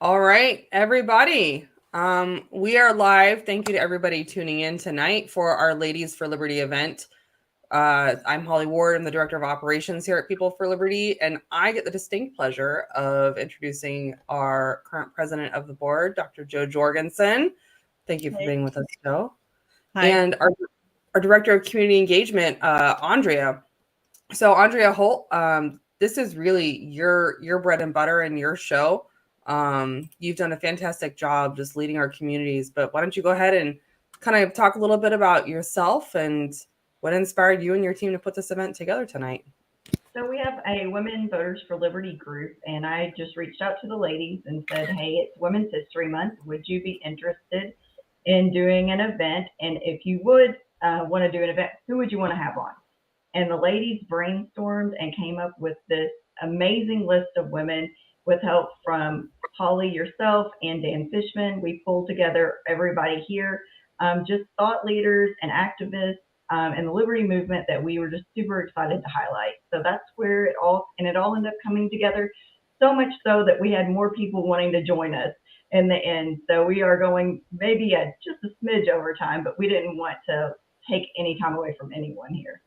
All right, everybody. We are live. Thank you to everybody tuning in tonight for our Ladies for Liberty event. I'm Holly Ward. I'm the Director of Operations here at People for Liberty, and I get the distinct pleasure of introducing our current president of the board, Dr. Joe Jorgensen. Thank you for being with us, Joe. Hi. And our Director of Community Engagement, Andrea. So, Andrea Holt, this is really your bread and butter and your show. You've done a fantastic job just leading our communities, but why don't you go ahead and kind of talk a little bit about yourself and what inspired you and your team to put this event together tonight? So we have a Women Voters for Liberty group, and I just reached out to the ladies and said, hey, it's Women's History Month. Would you be interested in doing an event? And if you would want to do an event, who would you want to have on? And the ladies brainstormed and came up with this amazing list of women with help from Holly, yourself, and Dan Fishman. We pulled together everybody here, just thought leaders and activists and the liberty movement that we were just super excited to highlight. So that's where it all ended up coming together, so much so that we had more people wanting to join us in the end. So we are going maybe just a smidge over time, but we didn't want to take any time away from anyone here.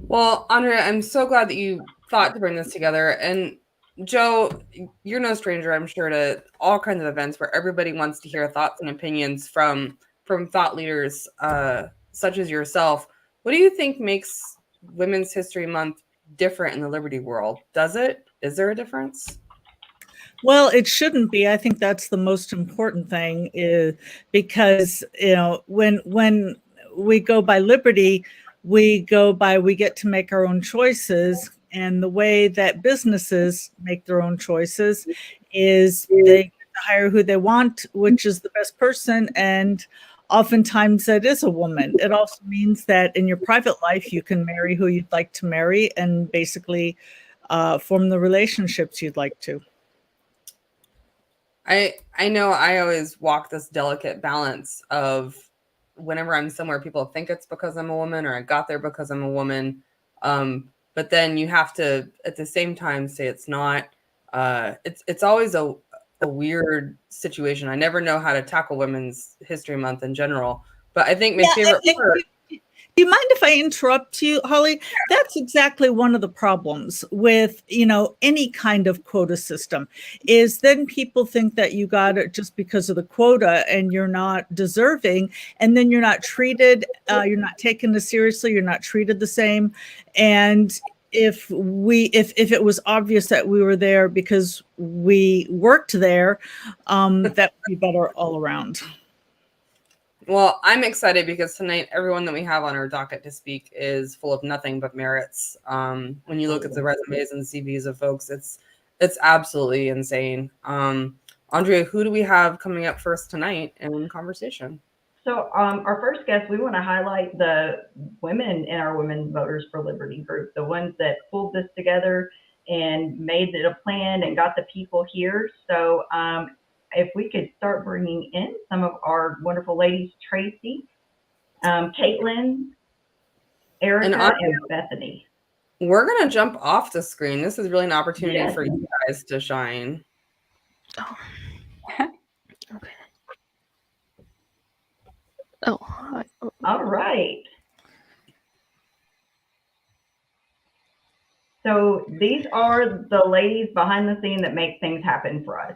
Well, Andrea, I'm so glad that you thought to bring this together. And Joe, you're no stranger, I'm sure, to all kinds of events where everybody wants to hear thoughts and opinions from thought leaders such as yourself. What do you think makes Women's History Month different in the liberty world? Is there a difference? Well, it shouldn't be. I think that's the most important thing, is because, when we go by liberty, we get to make our own choices. And the way that businesses make their own choices is they get to hire who they want, which is the best person. And oftentimes that is a woman. It also means that in your private life, you can marry who you'd like to marry and basically form the relationships you'd like to. I know I always walk this delicate balance of whenever I'm somewhere, people think it's because I'm a woman or I got there because I'm a woman. But then you have to, at the same time, say it's not. It's always a weird situation. I never know how to tackle Women's History Month in general. But I think my favorite part. Do you mind if I interrupt you, Holly? That's exactly one of the problems with, any kind of quota system, is then people think that you got it just because of the quota and you're not deserving. And then you're not treated, you're not taken as seriously, you're not treated the same. And if it was obvious that we were there because we worked there, that would be better all around. Well, I'm excited because tonight everyone that we have on our docket to speak is full of nothing but merits. When you look at the resumes and CVs of folks, it's absolutely insane. Andrea, who do we have coming up first tonight in conversation? So our first guest, we want to highlight the women in our Women Voters for Liberty group, the ones that pulled this together and made it a plan and got the people here. So if we could start bringing in some of our wonderful ladies, Tracy, Caitlin, Erica, and Bethany. We're going to jump off the screen. This is really an opportunity for you guys to shine. Oh. Okay. Oh, hi. All right. So these are the ladies behind the scene that make things happen for us.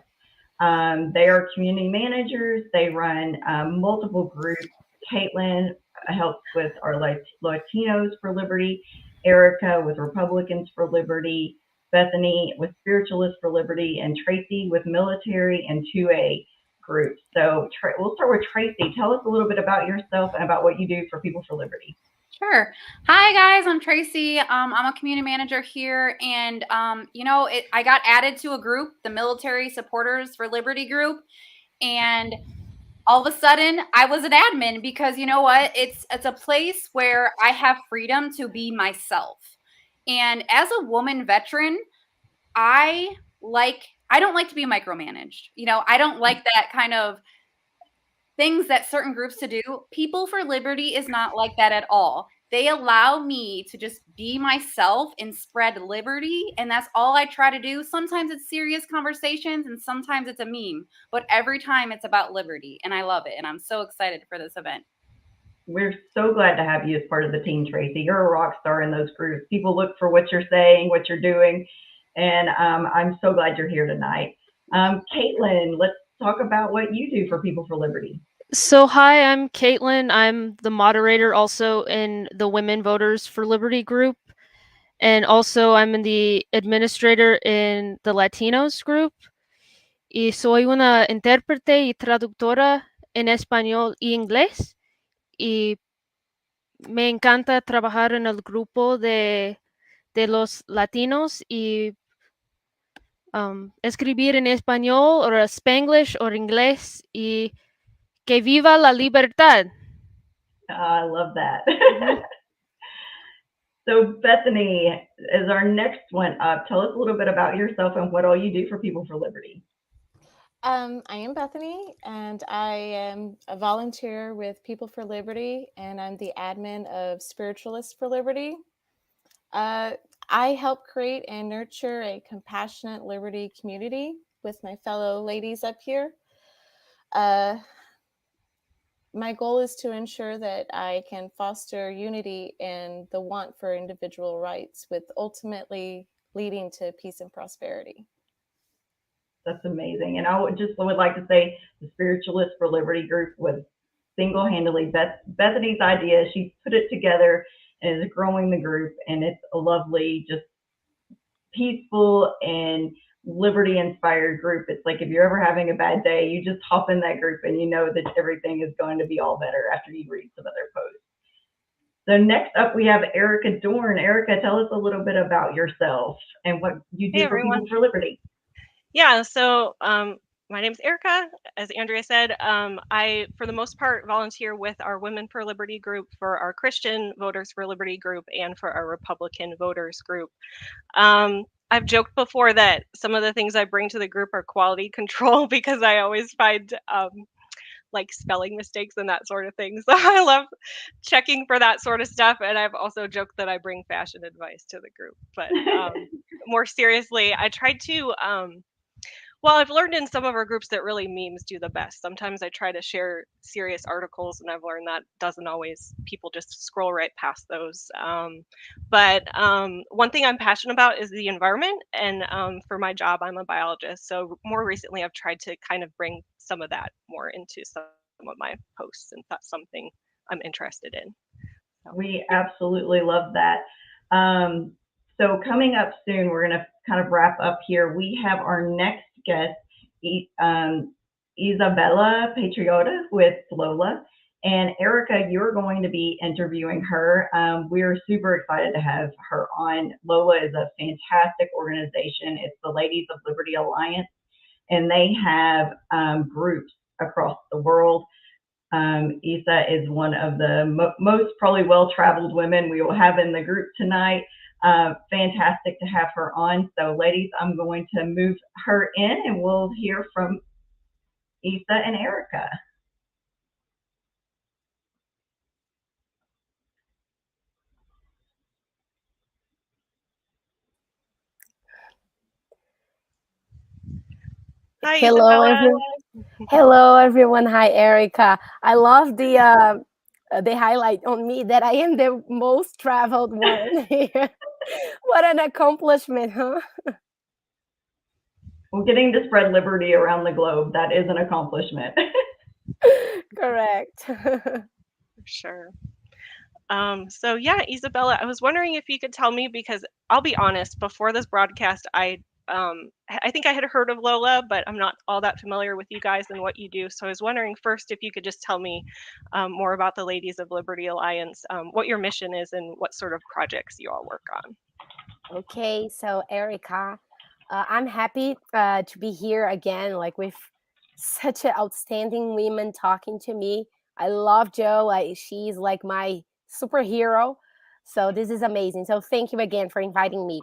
They are community managers. They run multiple groups. Caitlin helps with our Latinos for Liberty, Erica with Republicans for Liberty, Bethany with Spiritualists for Liberty, and Tracy with military and 2A groups. So we'll start with Tracy. Tell us a little bit about yourself and about what you do for People for Liberty. Sure. Hi, guys. I'm Tracy. I'm a community manager here. And, I got added to a group, the Military Supporters for Liberty group. And all of a sudden, I was an admin because, you know what? It's a place where I have freedom to be myself. And as a woman veteran, I don't like to be micromanaged. I don't like that kind of things that certain groups to do. People for Liberty is not like that at all. they allow me to just be myself and spread liberty. And that's all I try to do. Sometimes it's serious conversations and sometimes it's a meme, but every time it's about liberty. And I love it. And I'm so excited for this event. We're so glad to have you as part of the team, Tracy. You're a rock star in those groups. People look for what you're saying, what you're doing, and I'm so glad you're here tonight. Caitlin, let's talk about what you do for People for Liberty. So hi, I'm Caitlin. I'm the moderator also in the Women Voters for Liberty group. And also I'm in the administrator in the Latinos group. Y soy una intérprete y traductora en español y inglés. Y me encanta trabajar en el grupo de los latinos y escribir en español o spanglish o inglés y que viva la libertad. I love that. So Bethany is our next one up. Tell us a little bit about yourself and what all you do for People for Liberty. I am Bethany, and I am a volunteer with People for Liberty, and I'm the admin of Spiritualists for Liberty. I help create and nurture a compassionate liberty community with my fellow ladies up here. My goal is to ensure that I can foster unity and the want for individual rights, with ultimately leading to peace and prosperity. That's amazing. And I would like to say the Spiritualists for Liberty group was single-handedly Bethany's idea. She put it together and is growing the group, and it's a lovely, just peaceful and liberty-inspired group. It's like if you're ever having a bad day, you just hop in that group and you know that everything is going to be all better after you read some of their posts. So next up, we have Erica Dorn. Erica, tell us a little bit about yourself and what you do for People for Liberty. Yeah, so my name is Erica. As Andrea said, I, for the most part, volunteer with our Women for Liberty group, for our Christian Voters for Liberty group, and for our Republican Voters group. I've joked before that some of the things I bring to the group are quality control, because I always find like spelling mistakes and that sort of thing. So I love checking for that sort of stuff. And I've also joked that I bring fashion advice to the group. But more seriously, I tried to well, I've learned in some of our groups that really memes do the best. Sometimes I try to share serious articles, and I've learned that doesn't always, people just scroll right past those. But one thing I'm passionate about is the environment. And for my job, I'm a biologist. So more recently, I've tried to kind of bring some of that more into some of my posts, and that's something I'm interested in. We absolutely love that. So coming up soon, we're going to kind of wrap up here. We have our next guest, Izabela Patriota with LOLA. And Erica, you're going to be interviewing her. We're super excited to have her on. LOLA is a fantastic organization. It's the Ladies of Liberty Alliance, and they have groups across the world. Isa is one of the most probably well-traveled women we will have in the group tonight. Fantastic to have her on. So ladies, I'm going to move her in and we'll hear from Isa and Erica. Hi, Hello, everyone. Hello, everyone. Hi, Erica. I love the highlight on me that I am the most traveled one here. What an accomplishment, huh? Well, getting to spread liberty around the globe, that is an accomplishment. Correct. For sure. So yeah, Izabela, I was wondering if you could tell me, because I'll be honest, before this broadcast, I think I had heard of LOLA, but I'm not all that familiar with you guys and what you do. So I was wondering first if you could just tell me more about the Ladies of Liberty Alliance, what your mission is, and what sort of projects you all work on. Okay, so Erica, I'm happy to be here again, like with such an outstanding women talking to me. I love Jo. She's like my superhero. So this is amazing. So thank you again for inviting me.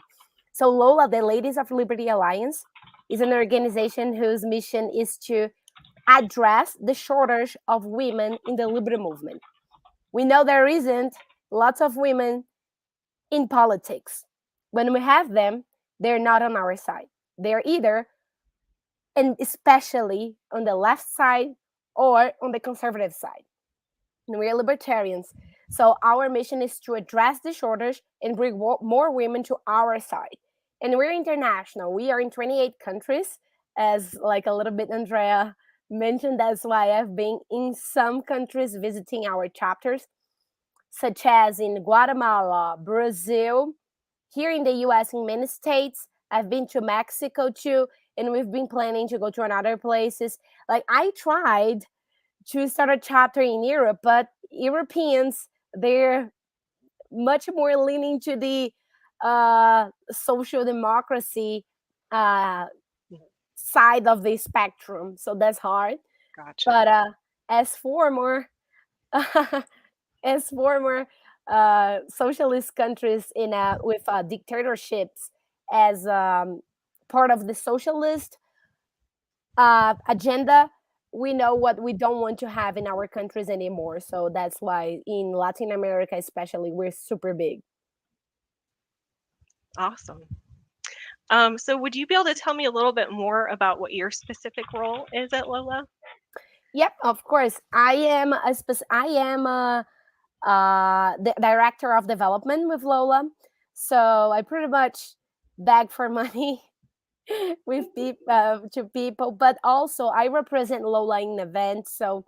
So LOLA, the Ladies of Liberty Alliance, is an organization whose mission is to address the shortage of women in the liberty movement. We know there isn't lots of women in politics. When we have them, they're not on our side. They're either, and especially on the left side or on the conservative side. And we're libertarians. So our mission is to address the shortage and bring more women to our side. And we're international. We are in 28 countries, as like a little bit Andrea mentioned. That's why I've been in some countries visiting our chapters, such as in Guatemala, Brazil, here in the US, in many states. I've been to Mexico too, and we've been planning to go to another places. Like I tried to start a chapter in Europe, but Europeans, they're much more leaning to the social democracy side of the spectrum. So that's hard. Gotcha. But as former as former socialist countries in with dictatorships as part of the socialist agenda, we know what we don't want to have in our countries anymore. So that's why in Latin America, especially, we're super big. Awesome. So would you be able to tell me a little bit more about what your specific role is at LOLA? Yep, of course. I am the director of development with LOLA. So I pretty much beg for money with to people, but also I represent LOLA in events. So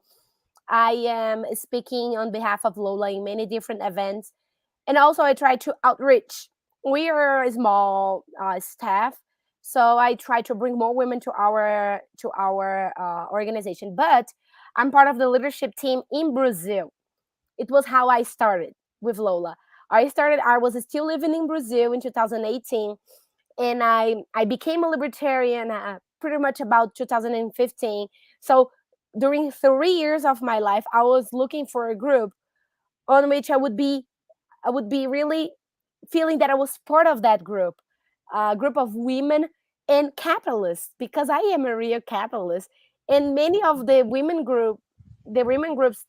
I am speaking on behalf of LOLA in many different events, and also I try to outreach. We are a small staff, so I try to bring more women to our organization. But I'm part of the leadership team in Brazil. It was how I started with LOLA. I was still living in Brazil in 2018, and I became a libertarian pretty much about 2015. So during 3 years of my life, I was looking for a group on which I would be really feeling that I was part of that group, a group of women and capitalists, because I am a real capitalist. And many of the women groups,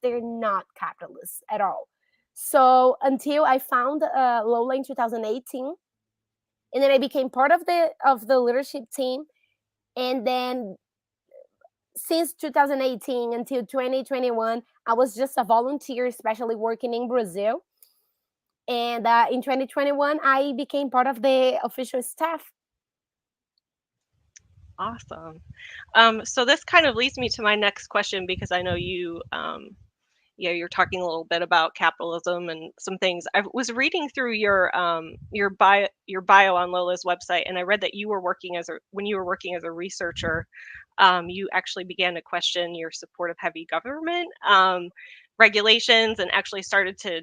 they're not capitalists at all. So until I found LOLA in 2018, and then I became part of the leadership team, and then since 2018 until 2021, I was just a volunteer, especially working in Brazil. And in 2021, I became part of the official staff. Awesome. So this kind of leads me to my next question, because I know you, you're talking a little bit about capitalism and some things. I was reading through your bio on LOLA's website, and I read that when you were working as a researcher, you actually began to question your support of heavy government regulations, and actually started to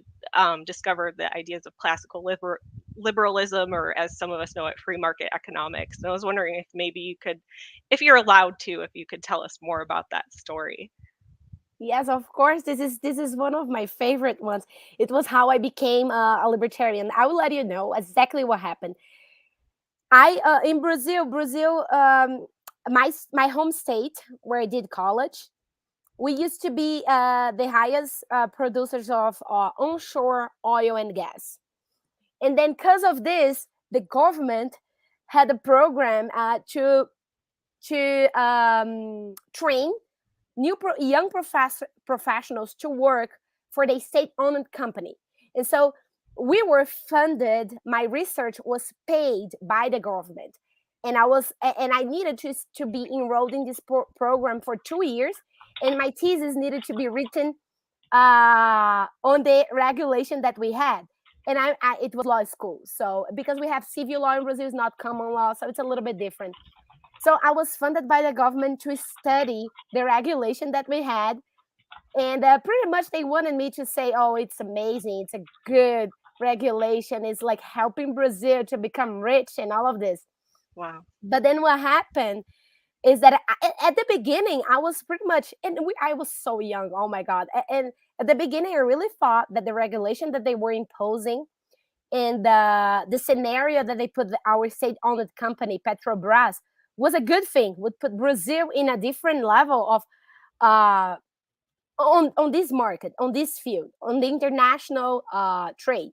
discover the ideas of classical liberalism, or as some of us know it, free market economics. And I was wondering if maybe you could, if you're allowed to, if you could tell us more about that story. Yes, of course. This is one of my favorite ones. It was how I became a libertarian. I will let you know exactly what happened. I in Brazil, my home state where I did college, we used to be the highest producers of onshore oil and gas. And then because of this, the government had a program to train young professionals to work for the state-owned company. And so we were funded. My research was paid by the government, and I needed to be enrolled in this program for 2 years, and my thesis needed to be written on the regulation that we had. And it was law school. So because we have civil law in Brazil, is not common law, so it's a little bit different. So I was funded by the government to study the regulation that we had. And pretty much they wanted me to say, oh, it's amazing. It's a good regulation. It's like helping Brazil to become rich and all of this. Wow. But then what happened is that at the beginning, I was pretty much, I was so young. Oh my God. And at the beginning, I really thought that the regulation that they were imposing and the scenario that they put our state-owned company, Petrobras, was a good thing, would put Brazil in a different level on this market, on this field, on the international trade.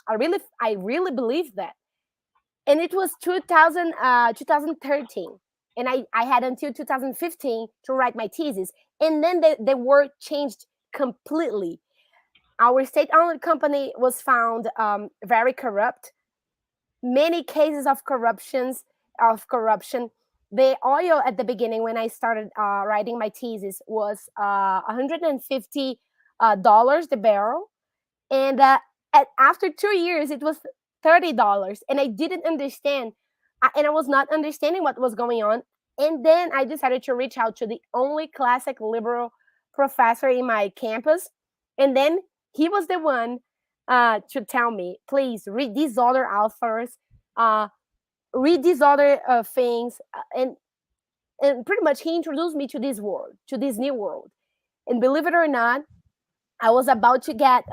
I really believe that. And it was 2013, and I had until 2015 to write my thesis, and then the world changed completely. Our state-owned company was found very corrupt. Many cases of corruption. The oil at the beginning, when I started writing my thesis, was $150 the barrel, and after 2 years, it was $30, and I didn't understand, and I was not understanding what was going on. And then I decided to reach out to the only classic liberal professor in my campus, and then he was the one to tell me, please read these other authors, read these other things, and pretty much he introduced me to this world, to this new world. And believe it or not, I was about to get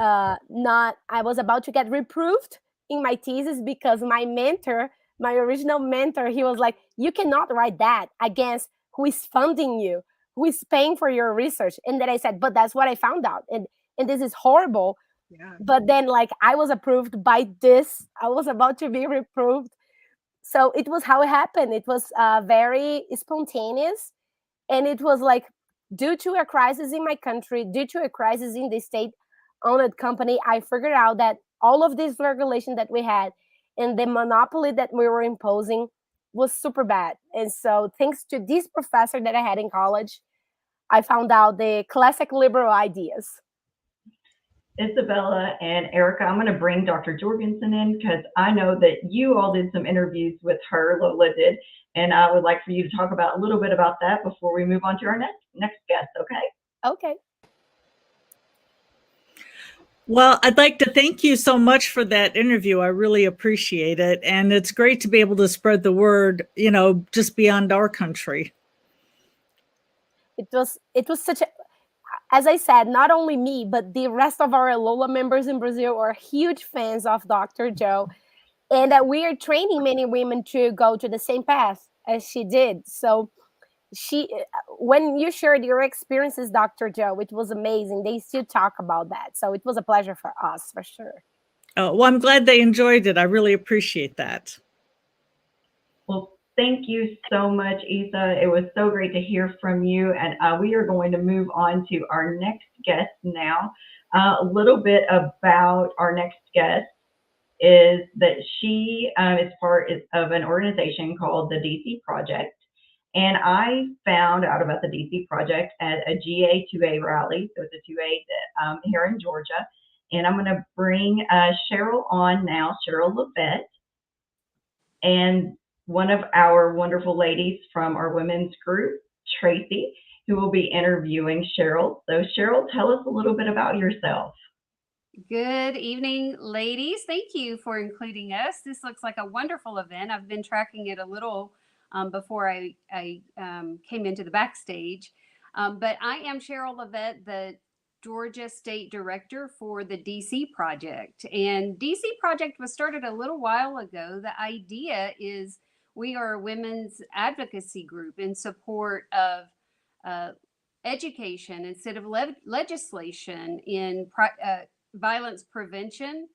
reproved in my thesis because my mentor, my original mentor, he was like, you cannot write that against who is funding you, who is paying for your research. And then I said, but that's what I found out. And this is horrible. Yeah. But then I was approved by this. I was about to be reproved. So it was how it happened. It was very spontaneous. And it was due to a crisis in my country, due to a crisis in the state-owned company, I figured out that all of this regulation that we had and the monopoly that we were imposing was super bad. And so thanks to this professor that I had in college, I found out the classic liberal ideas. Izabela and Erica, I'm going to bring Dr. Jorgensen in because I know that you all did some interviews with her, Lola did, and I would like for you to talk about a little bit about that before we move on to our next guest, okay? Okay. Well, I'd like to thank you so much for that interview. I really appreciate it. And it's great to be able to spread the word, just beyond our country. It was such a, as I said, not only me, but the rest of our LOLA members in Brazil are huge fans of Dr. Joe. And that we are training many women to go to the same path as she did. So when you shared your experiences, Dr. Joe, it was amazing. They still talk about that. So it was a pleasure for us, for sure. Oh, well, I'm glad they enjoyed it. I really appreciate that. Well, thank you so much, Isa. It was so great to hear from you. And we are going to move on to our next guest now. A little bit about our next guest is that she is part of an organization called the DC Project. And I found out about the DC Project at a GA2A rally. So it's a 2A here in Georgia. And I'm going to bring Cheryl on now, Cheryl Lavette, and one of our wonderful ladies from our women's group, Tracy, who will be interviewing Cheryl. So Cheryl, tell us a little bit about yourself. Good evening, ladies. Thank you for including us. This looks like a wonderful event. I've been tracking it a little before I came into the backstage. But I am Cheryl Lavette, the Georgia State Director for the DC Project. And DC Project was started a little while ago. The idea is we are a women's advocacy group in support of education instead of legislation in violence prevention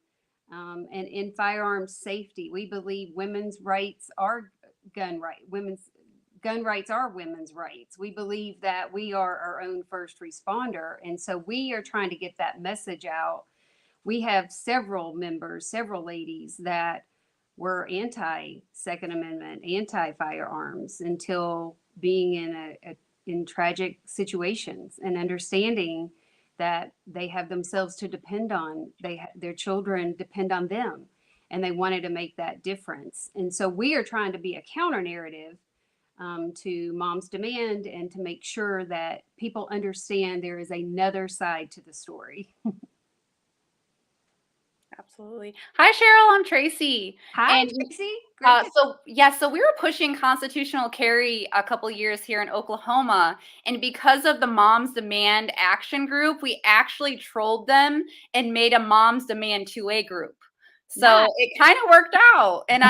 and in firearms safety. We believe women's rights are gun rights. Women's gun rights are women's rights. We believe that we are our own first responder. And so we are trying to get that message out. We have several members, several ladies that were anti-Second Amendment, anti-firearms until being in tragic situations and understanding that they have themselves to depend on. Their children depend on them, and they wanted to make that difference. And so we are trying to be a counter narrative to Mom's Demand and to make sure that people understand there is another side to the story. Absolutely. Hi, Cheryl. I'm Tracy. Hi, Tracy. Great. So we were pushing constitutional carry a couple years here in Oklahoma, and because of the Moms Demand Action Group, we actually trolled them and made a Moms Demand 2A group. So it kind of worked out, and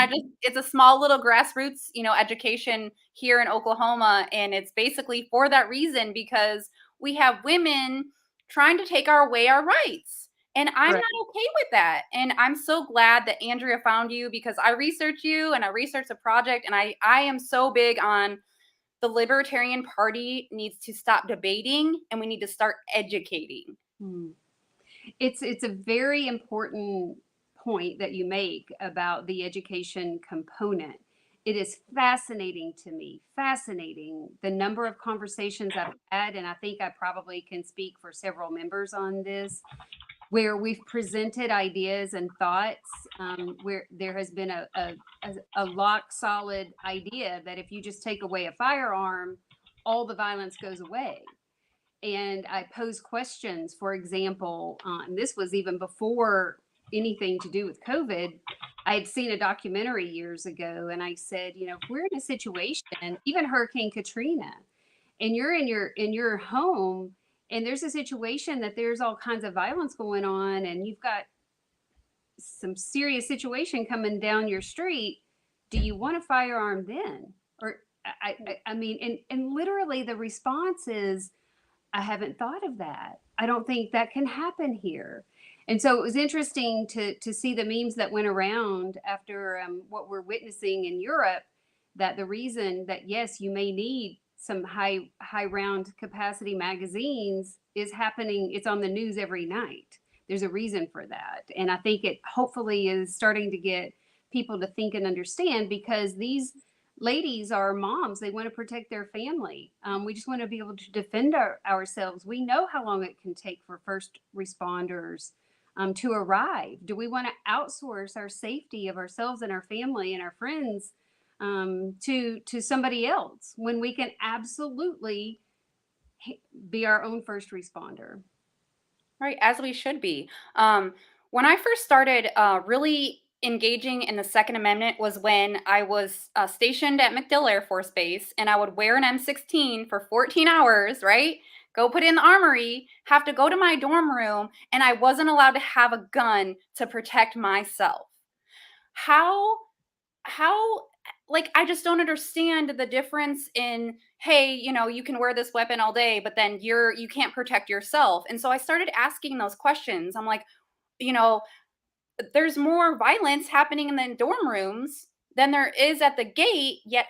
it's a small little grassroots, education here in Oklahoma, and it's basically for that reason because we have women trying to take away our rights. And I'm Right. not okay with that. And I'm so glad that Andrea found you, because I researched you and I researched the project, and I am so big on the Libertarian Party needs to stop debating and we need to start educating. It's a very important point that you make about the education component. It is fascinating to me, fascinating the number of conversations I've had, and I think I probably can speak for several members on this, where we've presented ideas and thoughts, where there has been a lock solid idea that if you just take away a firearm, all the violence goes away. And I pose questions, for example, and this was even before anything to do with COVID. I had seen a documentary years ago, and I said, you know, if we're in a situation, even Hurricane Katrina, and you're in your home, and there's a situation that there's all kinds of violence going on, and you've got some serious situation coming down your street, do you want a firearm then? Or I mean, and literally the response is, I haven't thought of that. I don't think that can happen here. And so it was interesting to see the memes that went around after what we're witnessing in Europe, that the reason that, yes, you may need some high round capacity magazines is happening. It's on the news every night. There's a reason for that. And I think it hopefully is starting to get people to think and understand, because these ladies are moms. They want to protect their family. We just want to be able to defend ourselves. We know how long it can take for first responders to arrive. Do we want to outsource our safety of ourselves and our family and our friends to somebody else, when we can absolutely be our own first responder? Right, as we should be. When I first started really engaging in the Second Amendment was when I was stationed at MacDill Air Force Base, and I would wear an M16 for 14 hours, right? Go put it in the armory, have to go to my dorm room, and I wasn't allowed to have a gun to protect myself. How like, I just don't understand the difference in, hey, you know, you can wear this weapon all day, but then you can't protect yourself. And so I started asking those questions. I'm like, you know, there's more violence happening in the dorm rooms than there is at the gate, yet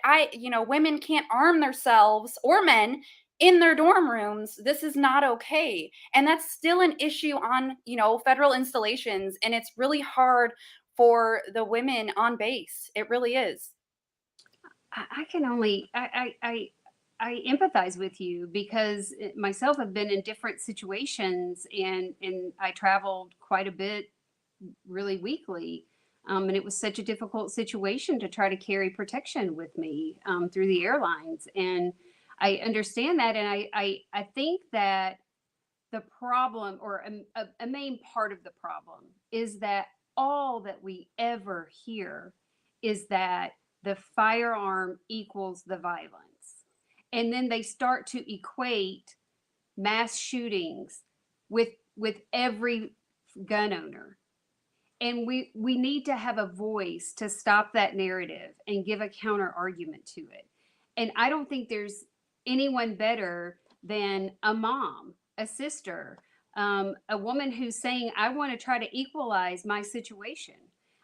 women can't arm themselves, or men, in their dorm rooms. This is not okay. And that's still an issue on, federal installations, and it's really hard for the women on base. It really is. I can only I empathize with you, because myself have been in different situations, and I traveled quite a bit, really weekly, and it was such a difficult situation to try to carry protection with me through the airlines, and I understand that, and I think that the problem, or a main part of the problem, is that all that we ever hear is that the firearm equals the violence. And then they start to equate mass shootings with every gun owner. And we need to have a voice to stop that narrative and give a counter argument to it. And I don't think there's anyone better than a mom, a sister, a woman who's saying, I want to try to equalize my situation.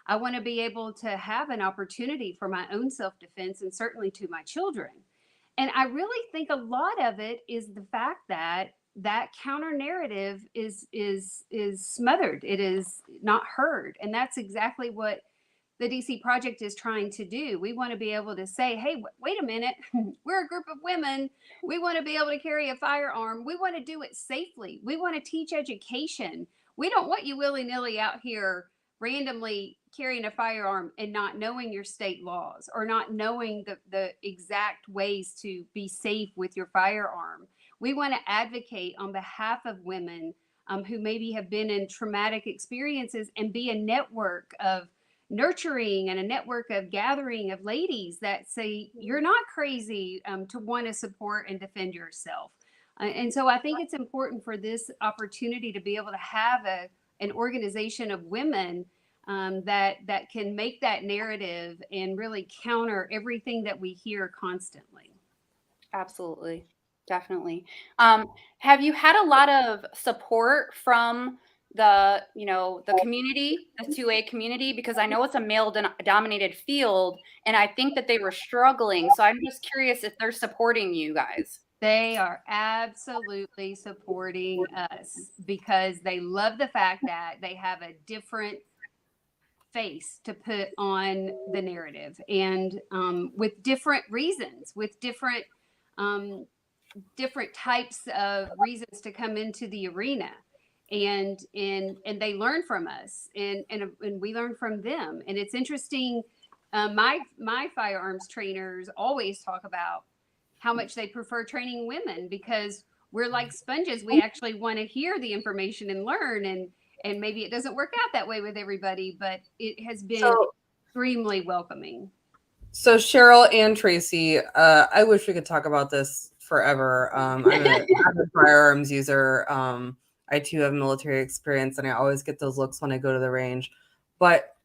I want to be able to have an opportunity for my own self-defense, and certainly to my children. And I really think a lot of it is the fact that counter narrative is smothered. It is not heard. And that's exactly what the DC Project is trying to do. We want to be able to say, hey, wait a minute, we're a group of women. We want to be able to carry a firearm. We want to do it safely. We want to teach education. We don't want you willy-nilly out here randomly carrying a firearm and not knowing your state laws, or not knowing the exact ways to be safe with your firearm. We want to advocate on behalf of women who maybe have been in traumatic experiences, and be a network of nurturing and a network of gathering of ladies that say, you're not crazy to want to support and defend yourself. And so I think it's important for this opportunity to be able to have an organization of women that can make that narrative and really counter everything that we hear constantly. Absolutely. Definitely. Have you had a lot of support from the, the community, the 2A community? Because I know it's a male-dominated field, and I think that they were struggling. So I'm just curious if they're supporting you guys. They are absolutely supporting us because they love the fact that they have a different face to put on the narrative, and with different reasons, with different types of reasons to come into the arena, and they learn from us, and we learn from them. And it's interesting. My firearms trainers always talk about how much they prefer training women because we're like sponges. We actually want to hear the information and learn, and maybe it doesn't work out that way with everybody, but it has been extremely welcoming. So Cheryl and Tracy, I wish we could talk about this forever. I'm a firearms user. I too have military experience, and I always get those looks when I go to the range. But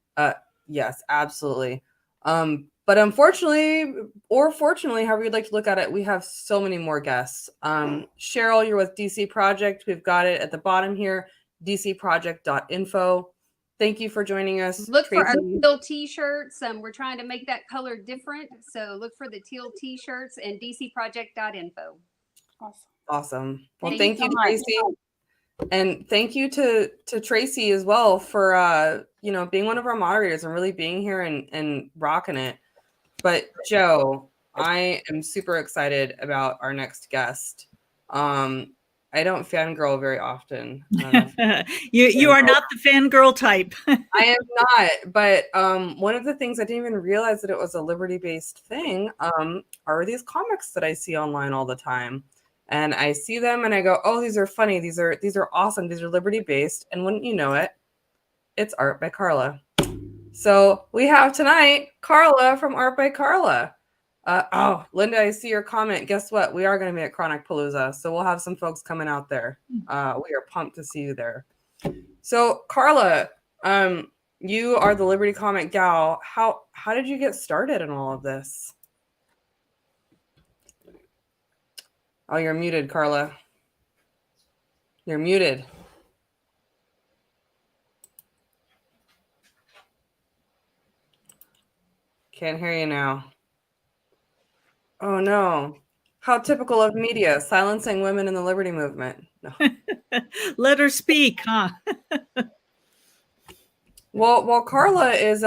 yes, absolutely. But unfortunately, or fortunately, however you'd like to look at it, we have so many more guests. Cheryl, you're with DC Project. We've got it at the bottom here, dcproject.info. Thank you for joining us. Look Tracy. for our teal t-shirts. We're trying to make that color different. So look for the teal t-shirts and dcproject.info. Awesome. Well, thank you, Tracy. And thank you to Tracy as well for, being one of our moderators and really being here and rocking it. But Joe, I am super excited about our next guest. I don't fangirl very often. You are not the fangirl type. I am not, but one of the things I didn't even realize that it was a Liberty-based thing are these comics that I see online all the time. And I see them and I go, oh, these are funny. These are awesome. These are Liberty-based. And wouldn't you know it, it's Art by Karla. So we have tonight Karla from Art by Karla. Linda, I see your comment. Guess what? We are going to be at Chronic Palooza, so we'll have some folks coming out there. We are pumped to see you there. So, Karla, you are the Liberty Comic gal. How did you get started in all of this? Oh, you're muted, Karla. You're muted. Can't hear you now. Oh, no. How typical of media, silencing women in the Liberty movement. No. Let her speak, huh? Well, while Karla is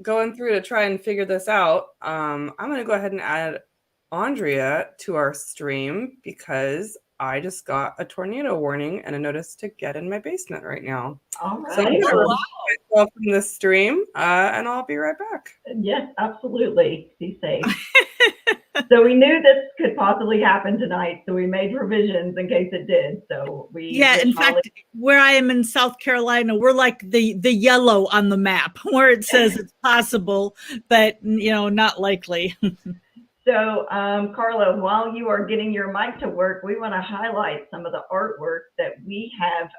going through to try and figure this out, I'm going to go ahead and add Andrea to our stream because I just got a tornado warning and a notice to get in my basement right now. All right. So I'm going to remove myself from this stream, and I'll be right back. Yes, absolutely. Be safe. So we knew this could possibly happen tonight, so we made provisions in case it did. So in fact, where I am in South Carolina, we're like the yellow on the map where it says it's possible, but not likely. So, Karla, while you are getting your mic to work, we want to highlight some of the artwork that we have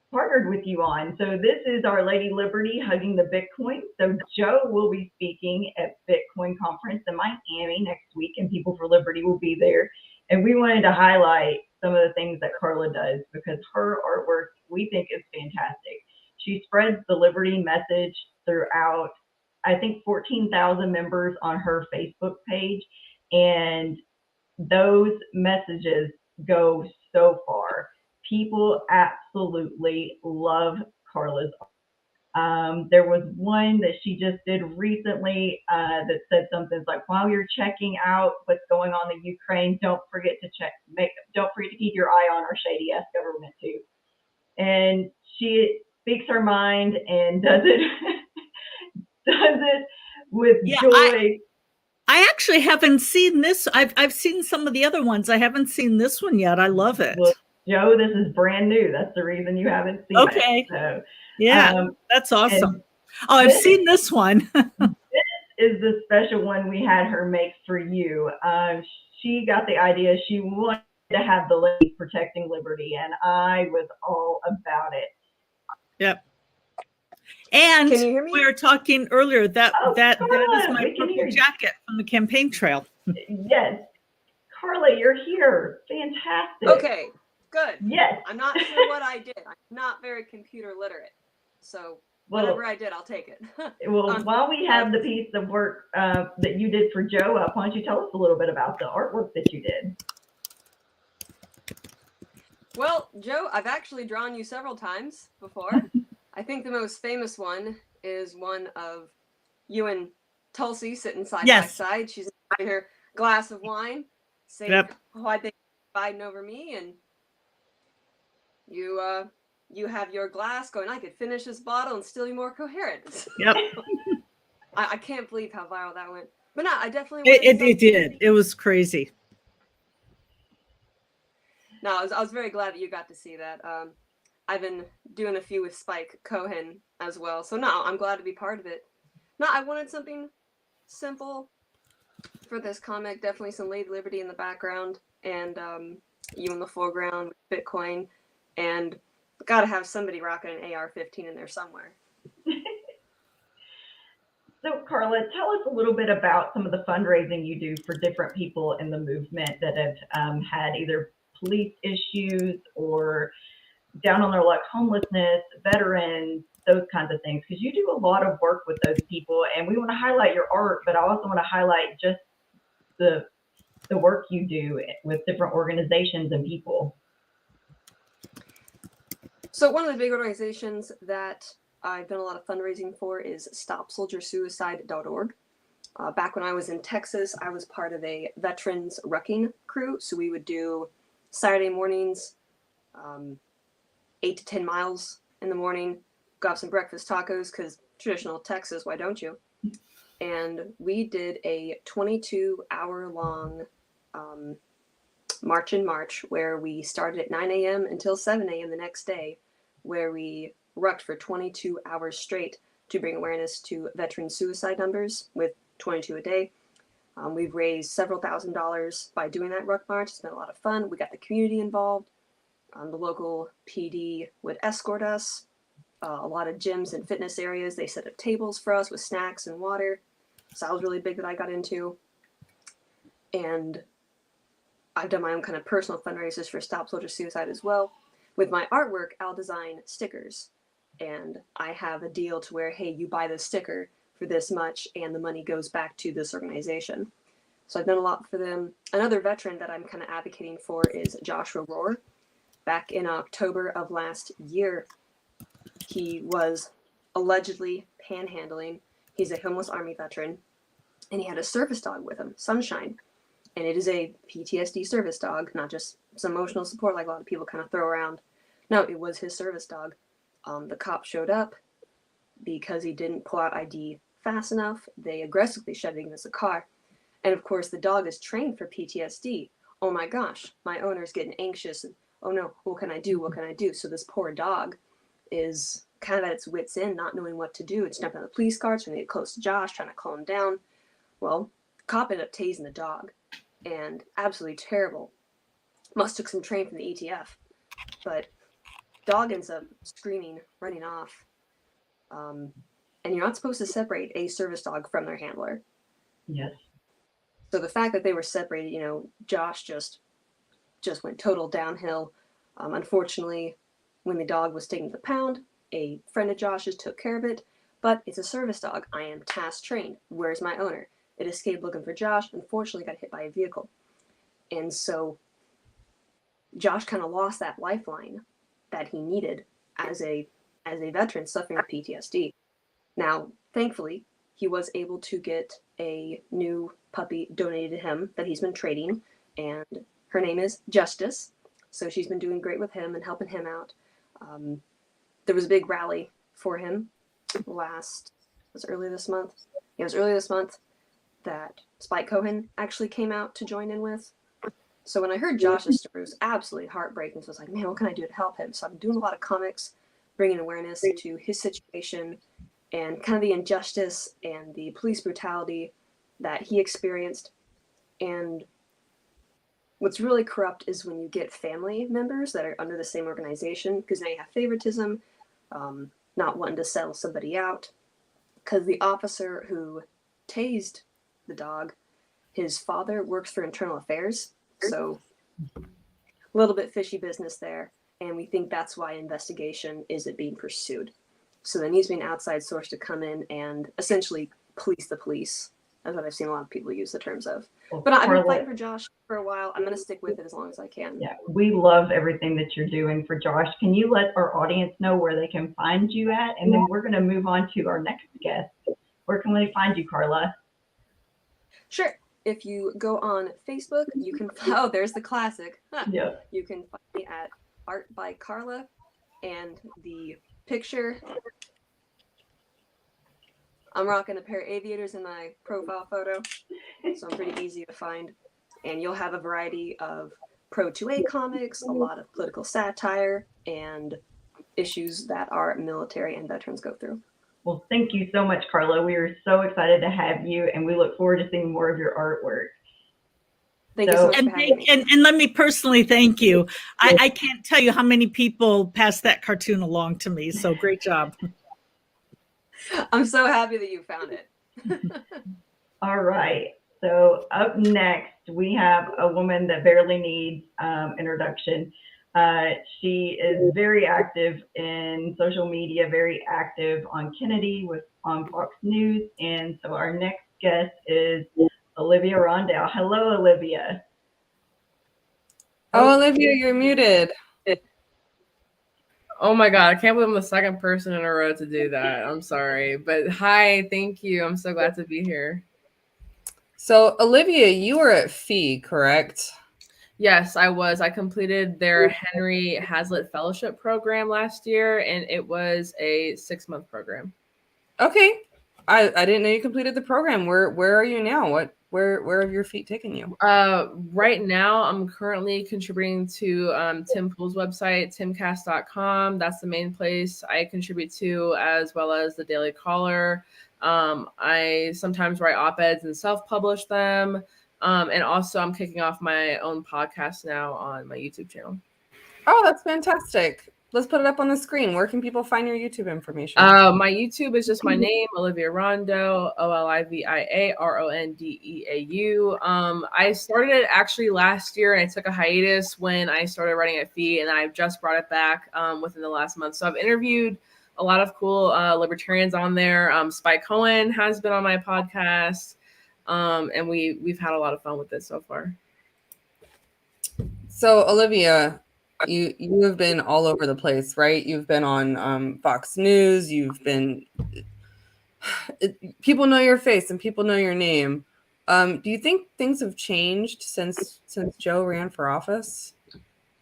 partnered with you on. So this is Our Lady Liberty hugging the Bitcoin. So Joe will be speaking at Bitcoin conference in Miami next week, and People for Liberty will be there. And we wanted to highlight some of the things that Karla does because her artwork we think is fantastic. She spreads the Liberty message throughout, I think, 14,000 members on her Facebook page. And those messages go so far. People absolutely love Karla's art. There was one that she just did recently that said something like, while you're checking out what's going on in Ukraine, don't forget to keep your eye on our shady ass government too. And she speaks her mind and does it with joy. I actually haven't seen this. I've seen some of the other ones. I haven't seen this one yet. I love it. Well, Joe, this is brand new. That's the reason you haven't seen it. Okay. So, that's awesome. I've seen this one. This is the special one we had her make for you. She got the idea. She wanted to have the ladies protecting liberty, and I was all about it. Yep. And can you hear me? We were talking earlier that is my Karla, purple jacket from the campaign trail. Yes. Karla, you're here. Fantastic. Okay, good. Yes. I'm not sure what I did. I'm not very computer literate. So whatever I did, I'll take it. Well, while we have the piece of work that you did for Joe up, why don't you tell us a little bit about the artwork that you did? Well, Joe, I've actually drawn you several times before. I think the most famous one is one of you and Tulsi sitting side by side. She's enjoying her glass of wine, saying why they fighting over me, and you have your glass going, I could finish this bottle and still be more coherent. Yep. I can't believe how viral that went. But no, I definitely it did. It was crazy. No, I was very glad that you got to see that. I've been doing a few with Spike Cohen as well. So no, I'm glad to be part of it. No, I wanted something simple for this comic. Definitely some Lady Liberty in the background and you in the foreground with Bitcoin. And got to have somebody rocking an AR-15 in there somewhere. So, Karla, tell us a little bit about some of the fundraising you do for different people in the movement that have had either police issues or down on their luck, homelessness, veterans, those kinds of things, because you do a lot of work with those people, and we want to highlight your art, but I also want to highlight just the work you do with different organizations and people. So one of the big organizations that I've done a lot of fundraising for is StopSoldierSuicide.org. Back when I was in Texas, I was part of a veterans rucking crew, so we would do Saturday mornings, 8 to 10 miles in the morning, go have some breakfast tacos, because traditional Texas, why don't you? And we did a 22-hour-long March in March, where we started at 9 a.m. until 7 a.m. the next day, where we rucked for 22 hours straight to bring awareness to veteran suicide numbers with 22 a day. We've raised several $1,000s by doing that ruck march. It's been a lot of fun. We got the community involved. The local PD would escort us. A lot of gyms and fitness areas, they set up tables for us with snacks and water. So that was really big that I got into. And I've done my own kind of personal fundraisers for Stop Soldier Suicide as well. With my artwork, I'll design stickers. And I have a deal to where, hey, you buy this sticker for this much and the money goes back to this organization. So I've done a lot for them. Another veteran that I'm kind of advocating for is Joshua Rohr. Back in October of last year, he was allegedly panhandling. He's a homeless Army veteran, and he had a service dog with him, Sunshine. And it is a PTSD service dog, not just some emotional support like a lot of people kind of throw around. No, it was his service dog. The cop showed up because he didn't pull out ID fast enough. They aggressively shoved him against the car. And of course, the dog is trained for PTSD. Oh my gosh, my owner's getting anxious. And, oh no, what can I do? What can I do? So this poor dog is kind of at its wit's end, not knowing what to do. It's jumping on the police car, trying to get close to Josh, trying to calm him down. Well, the cop ended up tasing the dog. And absolutely terrible. Must took some training from the ATF. But dog ends up screaming, running off. And you're not supposed to separate a service dog from their handler. Yes. So the fact that they were separated, you know, Josh just went total downhill. Unfortunately, when the dog was taken to the pound, a friend of Josh's took care of it. But it's a service dog. I am task trained. Where's my owner? It escaped looking for Josh. Unfortunately, got hit by a vehicle. And so Josh kind of lost that lifeline that he needed as a veteran suffering with PTSD. Now, thankfully, he was able to get a new puppy donated to him that he's been trading, and her name is Justice. So she's been doing great with him and helping him out. There was a big rally for him early this month. Yeah, it was early this month that Spike Cohen actually came out to join in with. So when I heard Josh's story, it was absolutely heartbreaking. So I was like, man, what can I do to help him? So I'm doing a lot of comics, bringing awareness to his situation and kind of the injustice and the police brutality that he experienced. And what's really corrupt is when you get family members that are under the same organization, because now you have favoritism, not wanting to sell somebody out. Because the officer who tased the dog, his father works for internal affairs, So a little bit fishy business there. And we think that's why investigation isn't being pursued. So there needs to be an outside source to come in and essentially police the police. That's what I've seen a lot of people use the terms of. But I've been fighting for Josh for a while. I'm going to stick with it as long as I can. Yeah, we love everything that you're doing for Josh. Can you let our audience know where they can find you at? And then we're going to move on to our next guest. Where can they find you, Karla? Sure. If you go on Facebook, you can, oh, there's the classic. Yeah. You can find me at Art by Karla, and the picture, I'm rocking a pair of aviators in my profile photo, so I'm pretty easy to find. And you'll have a variety of Pro 2A comics, a lot of political satire, and issues that our military and veterans go through. Well, thank you so much, Karla. We are so excited to have you, and we look forward to seeing more of your artwork. Thank you so much for having me. And let me personally thank you. I can't tell you how many people passed that cartoon along to me, so great job. I'm so happy that you found it. All right. So up next, we have a woman that barely needs introduction. She is very active in social media, very active on Kennedy on Fox News. And so our next guest is Olivia Rondeau. Hello, Olivia. Oh, Olivia, you're muted. Oh my God, I can't believe I'm the second person in a row to do that. I'm sorry. But hi, thank you. I'm so glad to be here. So, Olivia, you were at FEE, correct? Yes, I was. I completed their Henry Hazlitt Fellowship program last year, and it was a 6-month program. Okay. I didn't know you completed the program. Where are you now? Where have your feet taken you? Right now, I'm currently contributing to Tim Pool's website, timcast.com. That's the main place I contribute to, as well as the Daily Caller. I sometimes write op-eds and self-publish them. And also, I'm kicking off my own podcast now on my YouTube channel. Oh, that's fantastic. Let's put it up on the screen. Where can people find your YouTube information? My YouTube is just my name, Olivia Rondeau, OliviaRondeau. I started it actually last year, and I took a hiatus when I started writing at FEE, and I've just brought it back within the last month. So I've interviewed a lot of cool libertarians on there. Spike Cohen has been on my podcast, and we've had a lot of fun with it so far. So, Olivia, you have been all over the place, right? You've been on Fox News. You've been people know your face and people know your name. Do you think things have changed since Joe ran for office?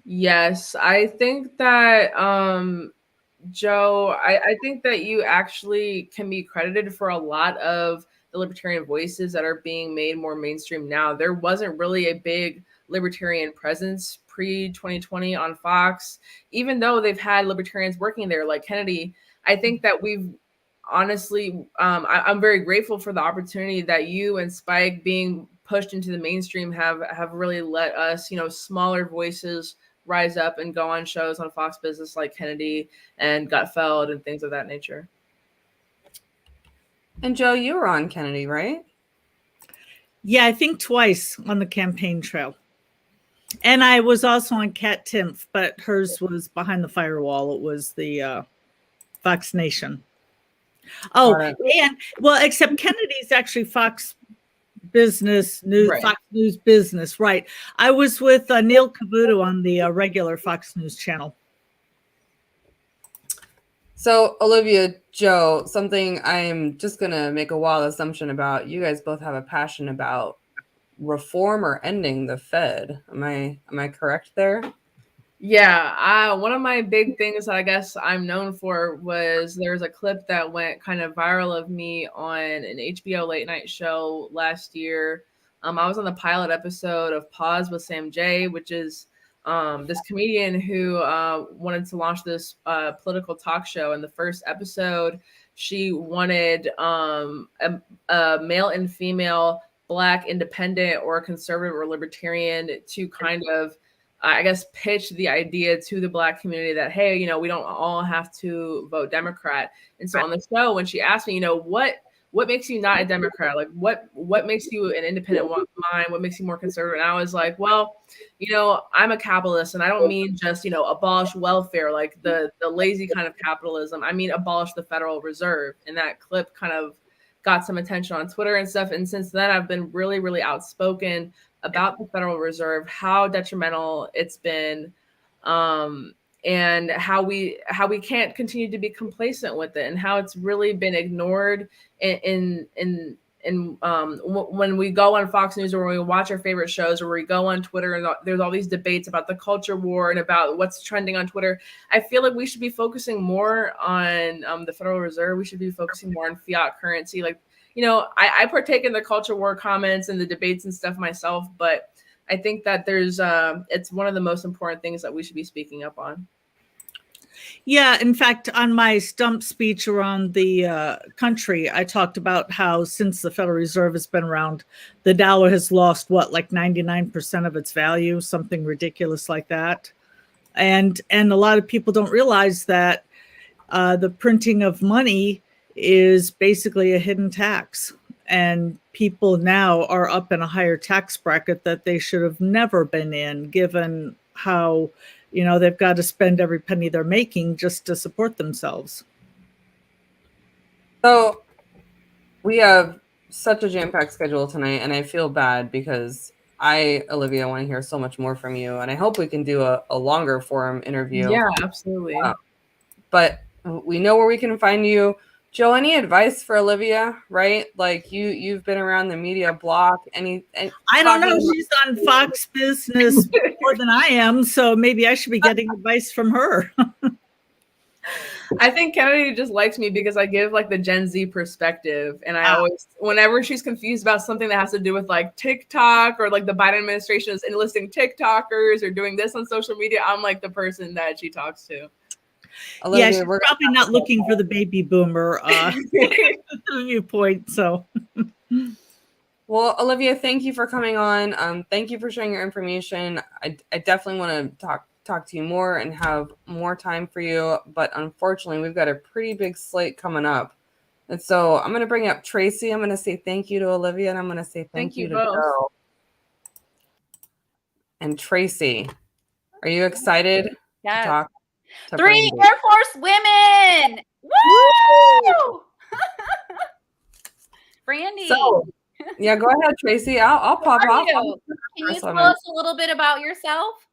Yes, I think that Joe, I think that you actually can be credited for a lot of the libertarian voices that are being made more mainstream now. There wasn't really a big libertarian presence pre-2020 on Fox, even though they've had libertarians working there like Kennedy. I think that we've honestly, I'm very grateful for the opportunity that you and Spike being pushed into the mainstream have really let us, smaller voices rise up and go on shows on Fox Business like Kennedy and Gutfeld and things of that nature. And Joe, you were on Kennedy, right? Yeah, I think twice on the campaign trail. And I was also on Kat Timpf, but hers was behind the firewall. It was the Fox Nation. Oh, and well, except Kennedy's actually Fox Business News, right. Fox News Business, right? I was with Neil Cavuto on the regular Fox News channel. So, Olivia, Joe, something I'm just gonna make a wild assumption about. You guys both have a passion about reform or ending the Fed. Am I correct there? Yeah, one of my big things that I guess I'm known for was there's a clip that went kind of viral of me on an HBO late night show last year. I was on the pilot episode of Pause with Sam Jay, which is this comedian who wanted to launch this political talk show. In the first episode, she wanted a male and female Black independent or conservative or libertarian to kind of I guess, pitch the idea to the Black community that, hey, we don't all have to vote Democrat. And so on the show, when she asked me, what what makes you not a Democrat? Like what makes you an independent mind? What makes you more conservative? And I was like, well, I'm a capitalist, and I don't mean just, abolish welfare, like the lazy kind of capitalism. I mean, abolish the Federal Reserve. And that clip kind of got some attention on Twitter and stuff. And since then, I've been really, really outspoken about the Federal Reserve, how detrimental it's been, and how we can't continue to be complacent with it, and how it's really been ignored when we go on Fox News, or when we watch our favorite shows, or we go on Twitter, and there's all these debates about the culture war and about what's trending on Twitter. I feel like we should be focusing more on the Federal Reserve. We should be focusing more on fiat currency. Like, I partake in the culture war comments and the debates and stuff myself, but I think that it's one of the most important things that we should be speaking up on. Yeah, in fact, on my stump speech around the country, I talked about how since the Federal Reserve has been around, the dollar has lost, like 99% of its value, something ridiculous like that. And a lot of people don't realize that the printing of money is basically a hidden tax. And people now are up in a higher tax bracket that they should have never been in, given how they've got to spend every penny they're making just to support themselves. So we have such a jam-packed schedule tonight, and I feel bad because Olivia, want to hear so much more from you, and I hope we can do a longer form interview. Yeah, absolutely. But we know where we can find you. Joe, any advice for Olivia, right? Like you've been around the media block. I don't know. She's on Fox Business more than I am, so maybe I should be getting advice from her. I think Kennedy just likes me because I give like the Gen Z perspective, and I always, whenever she's confused about something that has to do with like TikTok, or like the Biden administration is enlisting TikTokers or doing this on social media, I'm like the person that she talks to. Olivia, she's probably not looking for the baby boomer viewpoint. So, well, Olivia, thank you for coming on. Thank you for sharing your information. I definitely want to talk to you more and have more time for you, but unfortunately, we've got a pretty big slate coming up, and so I'm going to bring up Tracy. I'm going to say thank you to Olivia, and I'm going to say thank you to Joe. And Tracy, are you excited to talk? 3 Air Force women. Woo! Brandi. So, yeah, go ahead, Tracy. I'll pop off. Can you tell us a little bit about yourself?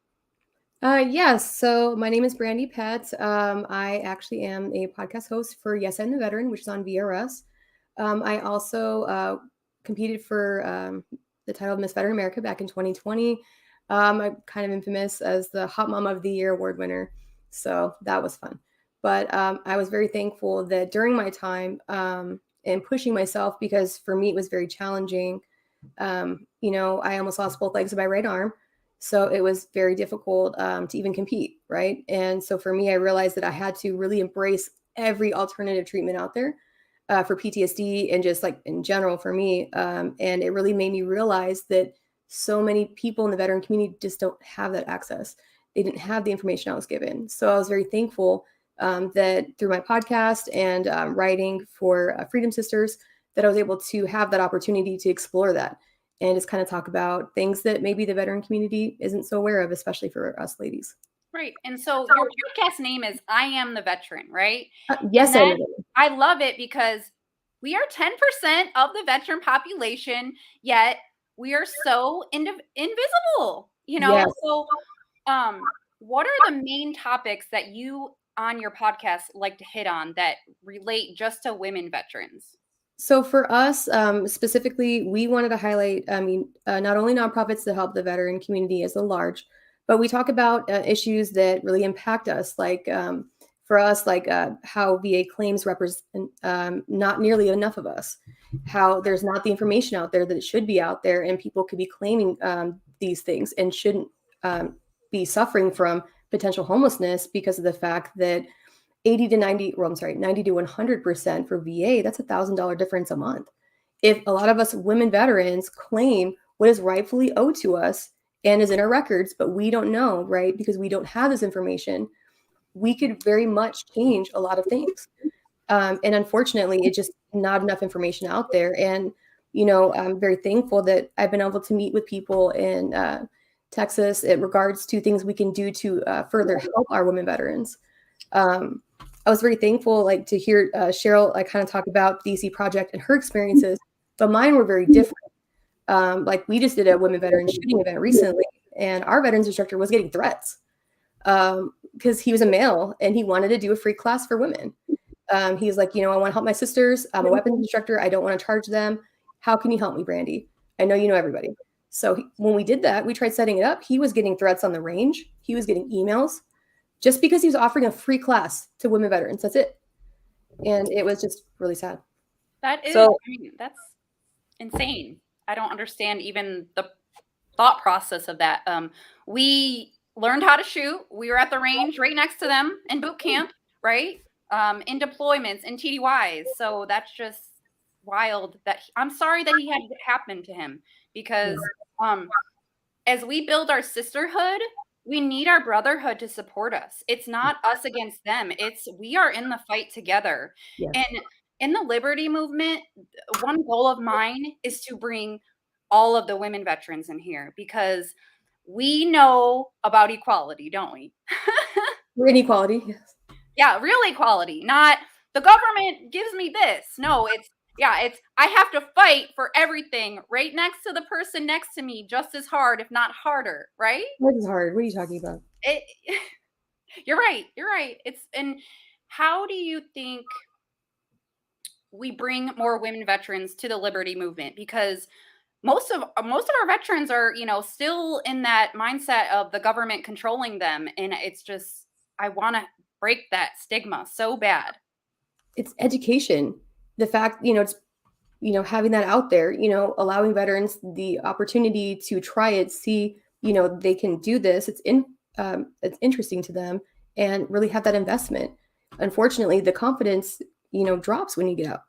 Yes. So my name is Brandi Pett. I actually am a podcast host for Yes I'm the Veteran, which is on VRS. I also competed for the title of Miss Veteran America back in 2020. I'm kind of infamous as the Hot Mom of the Year award winner. So that was fun. But I was very thankful that during my time and pushing myself, because for me, it was very challenging. I almost lost both legs of my right arm. So it was very difficult to even compete, right? And so for me, I realized that I had to really embrace every alternative treatment out there for PTSD and just like in general for me. And it really made me realize that so many people in the veteran community just don't have that access. They didn't have the information I was given. So I was very thankful that through my podcast and writing for Freedom Sisters, that I was able to have that opportunity to explore that and just kind of talk about things that maybe the veteran community isn't so aware of, especially for us ladies. Right. And so your podcast name is I Am the Veteran, right? Yes, I love it because we are 10% of the veteran population, yet we are so invisible, Yes. So what are the main topics that you on your podcast like to hit on that relate just to women veterans? So for us, specifically, we wanted to highlight, not only nonprofits that help the veteran community as a large, but we talk about issues that really impact us, like for us, like how VA claims represent not nearly enough of us, how there's not the information out there that it should be out there, and people could be claiming these things and shouldn't be suffering from potential homelessness because of the fact that 90 to 100% for VA, that's $1,000 difference a month. If a lot of us women veterans claim what is rightfully owed to us and is in our records, but we don't know, right? Because we don't have this information, we could very much change a lot of things. And unfortunately, not enough information out there. And, you know, I'm very thankful that I've been able to meet with people in Texas in regards to things we can do to further help our women veterans. I was very thankful, like, to hear Cheryl, like, kind of talk about the DC Project and her experiences, but mine were very different. Like, we just did a women veteran shooting event recently, and our veterans instructor was getting threats because he was a male and he wanted to do a free class for women. He was like, you know, I want to help my sisters. I'm a weapons instructor. I don't want to charge them. How can you help me, Brandi? I know you know everybody. So when we did that, we tried setting it up. He was getting threats on the range. He was getting emails just because he was offering a free class to women veterans. That's it. And it was just really sad. That is, So, I mean, that's insane. I don't understand even the thought process of that. We learned how to shoot. We were at the range right next to them in boot camp, right? In deployments, in TDYs. So that's just wild. I'm sorry that he had it happen to him, because as we build our sisterhood, we need our brotherhood to support us. It's not us against them. We are in the fight together. Yes. And in the liberty movement, one goal of mine is to bring all of the women veterans in here, because we know about equality, don't we? We're inequality. Yes. Yeah, real equality, not the government gives me this. No, it's I have to fight for everything right next to the person next to me just as hard, if not harder, right? What is hard? What are you talking about? You're right. You're right. And how do you think we bring more women veterans to the liberty movement? Because most of our veterans are, you know, still in that mindset of the government controlling them, and it's just, I want to break that stigma so bad. It's education. The fact, you know, it's, you know, having that out there, you know, allowing veterans the opportunity to try it, see, you know, they can do this. It's interesting to them, and really have that investment. Unfortunately, the confidence, you know, drops when you get out,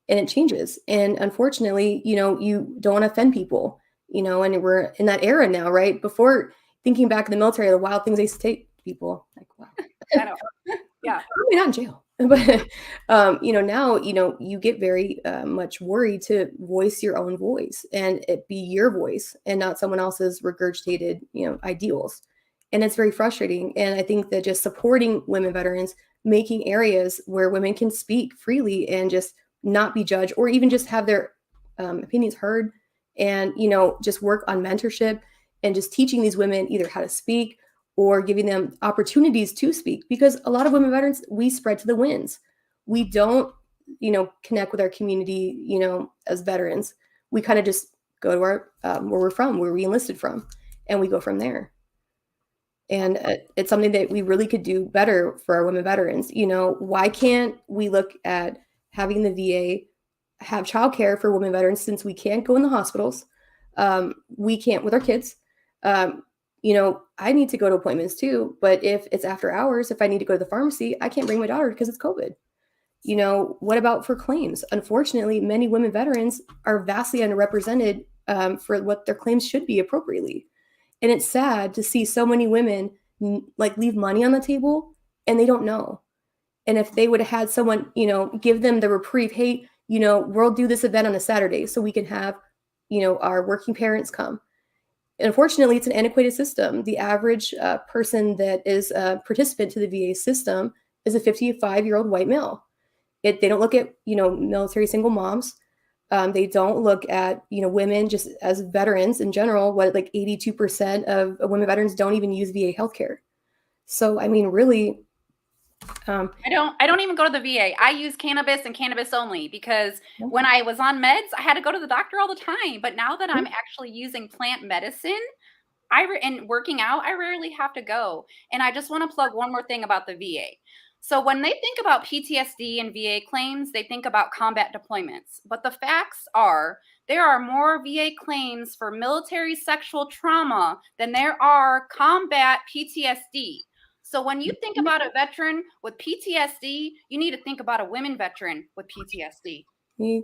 and it changes. And unfortunately, you know, you don't want to offend people, you know, and we're in that era now, right? Before, thinking back in the military, the wild things they used to take people, like, wow. I know. Yeah. Probably not in jail. But, you know, now, you know, you get very much worried to voice your own voice, and it be your voice and not someone else's regurgitated, you know, ideals. And it's very frustrating. And I think that just supporting women veterans, making areas where women can speak freely and just not be judged, or even just have their opinions heard, and, you know, just work on mentorship and just teaching these women either how to speak or giving them opportunities to speak, because a lot of women veterans, we spread to the winds. We don't, you know, connect with our community, you know, as veterans. We kind of just go to our, where we're from, where we enlisted from, and we go from there. And it's something that we really could do better for our women veterans. You know, why can't we look at having the VA have childcare for women veterans, since we can't go in the hospitals? We can't with our kids. You know, I need to go to appointments too, but if it's after hours, if I need to go to the pharmacy, I can't bring my daughter because it's COVID. You know, what about for claims? Unfortunately, many women veterans are vastly underrepresented for what their claims should be appropriately. And it's sad to see so many women like leave money on the table and they don't know. And if they would have had someone, you know, give them the reprieve, hey, you know, we'll do this event on a Saturday so we can have, you know, our working parents come. Unfortunately, it's an antiquated system. The average person that is a participant to the VA system is a 55-year-old white male. They don't look at, you know, military single moms. They don't look at, you know, women just as veterans in general. What, like 82% of women veterans don't even use VA healthcare. So, I mean, really, I don't even go to the VA. I use cannabis and cannabis only, because when I was on meds, I had to go to the doctor all the time. But now that I'm actually using plant medicine and working out, I rarely have to go. And I just want to plug one more thing about the VA. So when they think about PTSD and VA claims, they think about combat deployments. But the facts are there are more VA claims for military sexual trauma than there are combat PTSD. So when you think about a veteran with PTSD, you need to think about a women veteran with PTSD. Really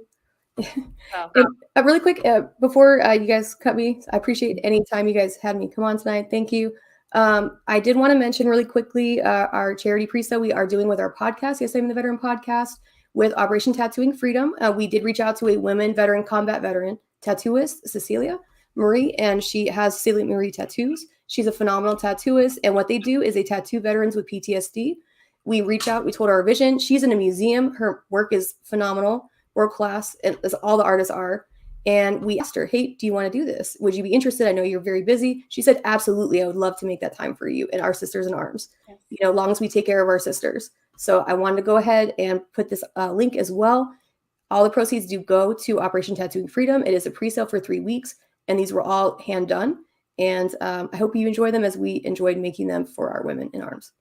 quick, before you guys cut me, I appreciate any time you guys had me come on tonight. Thank you. I did want to mention really quickly our charity pre-sale we are doing with our podcast, Yes, I'm the Veteran podcast. with Operation Tattooing Freedom. We did reach out to a women veteran, combat veteran tattooist, Cecilia Marie, and she has Cecilia Marie Tattoos. She's a phenomenal tattooist, and what they do is they tattoo veterans with PTSD. We reach out, we told her our vision. She's in a museum. Her work is phenomenal, world class, as all the artists are. And we asked her, hey, do you want to do this? Would you be interested? I know you're very busy. She said, absolutely. I would love to make that time for you and our sisters in arms, you know, as long as we take care of our sisters. So I wanted to go ahead and put this link as well. All the proceeds do go to Operation Tattooing Freedom. It is a pre-sale for 3 weeks, and these were all hand done. And I hope you enjoy them as we enjoyed making them for our women in arms.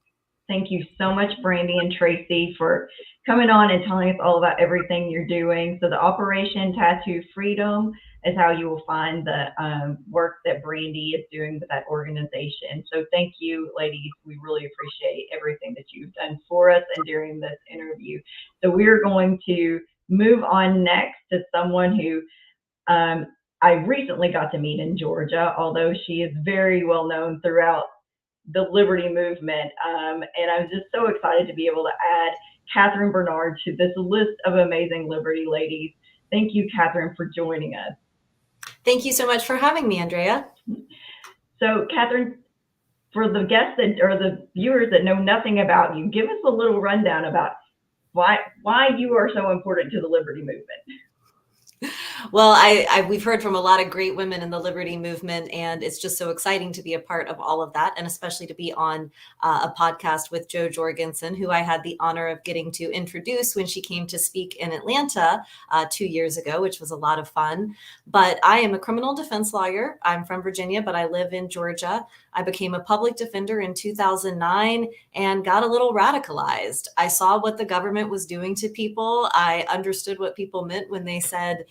Thank you so much, Brandi and Tracy, for coming on and telling us all about everything you're doing. So the Operation Tattoo Freedom is how you will find the work that Brandi is doing with that organization. So thank you, ladies. We really appreciate everything that you've done for us and during this interview. So we're going to move on next to someone who I recently got to meet in Georgia, although she is very well known throughout the Liberty movement. And I'm just so excited to be able to add Catherine Bernard to this list of amazing Liberty ladies. Thank you, Catherine, for joining us. Thank you so much for having me, Andrea. So, Catherine, for the guests that, or the viewers that know nothing about you, give us a little rundown about why you are so important to the Liberty movement. Well, we've heard from a lot of great women in the Liberty movement, and it's just so exciting to be a part of all of that, and especially to be on a podcast with Jo Jorgensen, who I had the honor of getting to introduce when she came to speak in Atlanta 2 years ago, which was a lot of fun. But I am a criminal defense lawyer. I'm from Virginia, but I live in Georgia. I became a public defender in 2009 and got a little radicalized. I saw what the government was doing to people. I understood what people meant when they said,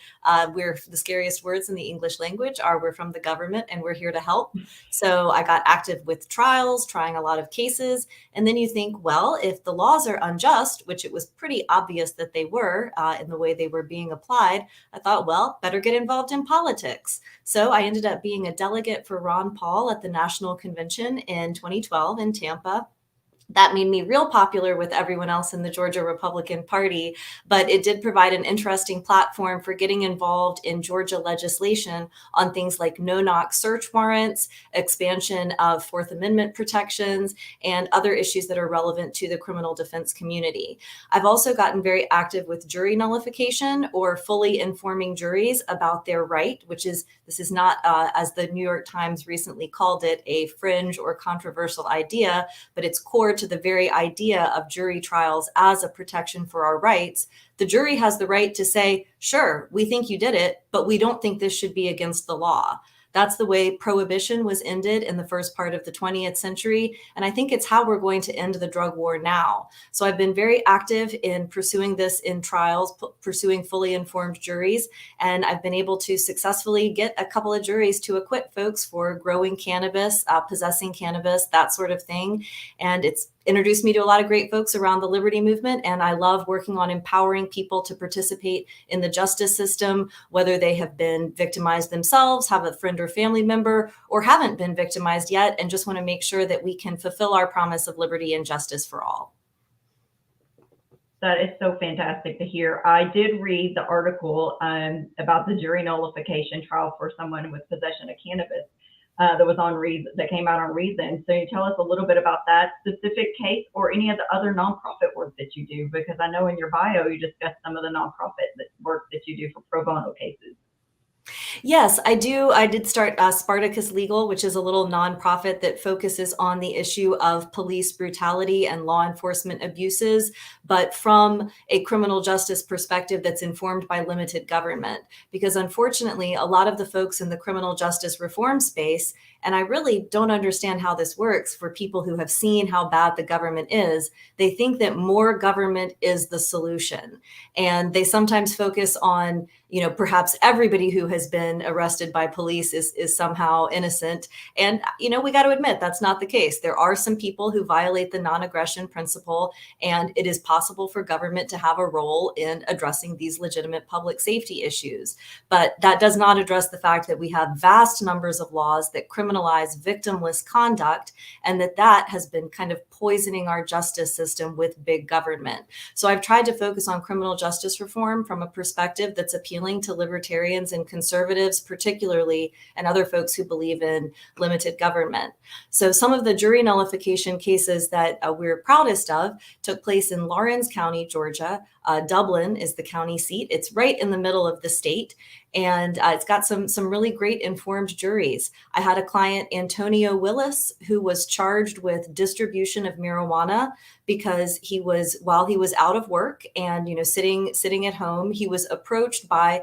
we're the scariest words in the English language are we're from the government and we're here to help. So I got active with trials, trying a lot of cases. And then you think, well, if the laws are unjust, which it was pretty obvious that they were in the way they were being applied, I thought, well, better get involved in politics. So I ended up being a delegate for Ron Paul at the National Convention in 2012 in Tampa. That made me real popular with everyone else in the Georgia Republican Party, but it did provide an interesting platform for getting involved in Georgia legislation on things like no-knock search warrants, expansion of Fourth Amendment protections, and other issues that are relevant to the criminal defense community. I've also gotten very active with jury nullification, or fully informing juries about their right, this is not, as the New York Times recently called it, a fringe or controversial idea, but it's core to the very idea of jury trials as a protection for our rights. The jury has the right to say, sure, we think you did it, but we don't think this should be against the law. That's the way prohibition was ended in the first part of the 20th century. And I think it's how we're going to end the drug war now. So I've been very active in pursuing this in trials, pursuing fully informed juries. And I've been able to successfully get a couple of juries to acquit folks for growing cannabis, possessing cannabis, that sort of thing. And it's introduced me to a lot of great folks around the Liberty movement. And I love working on empowering people to participate in the justice system, whether they have been victimized themselves, have a friend or family member, or haven't been victimized yet, and just want to make sure that we can fulfill our promise of liberty and justice for all. That is so fantastic to hear. I did read the article about the jury nullification trial for someone with possession of cannabis that was on Reason, that came out on Reason. So you tell us a little bit about that specific case, or any of the other nonprofit work that you do, because I know in your bio you discussed some of the nonprofit work that you do for pro bono cases. Yes, I do. I did start Spartacus Legal, which is a little nonprofit that focuses on the issue of police brutality and law enforcement abuses, but from a criminal justice perspective that's informed by limited government. Because unfortunately, a lot of the folks in the criminal justice reform space, and I really don't understand how this works for people who have seen how bad the government is, they think that more government is the solution. And they sometimes focus on, perhaps everybody who has been arrested by police is somehow innocent. And, we got to admit that's not the case. There are some people who violate the non-aggression principle, and it is possible for government to have a role in addressing these legitimate public safety issues. But that does not address the fact that we have vast numbers of laws that criminalize victimless conduct, and that has been kind of poisoning our justice system with big government. So I've tried to focus on criminal justice reform from a perspective that's appealing to libertarians and conservatives, particularly, and other folks who believe in limited government. So some of the jury nullification cases that we're proudest of took place in Lawrence County, Georgia. Dublin is the county seat. It's right in the middle of the state. And it's got some really great informed juries. I had a client, Antonio Willis, who was charged with distribution of marijuana because while he was out of work and sitting at home, he was approached by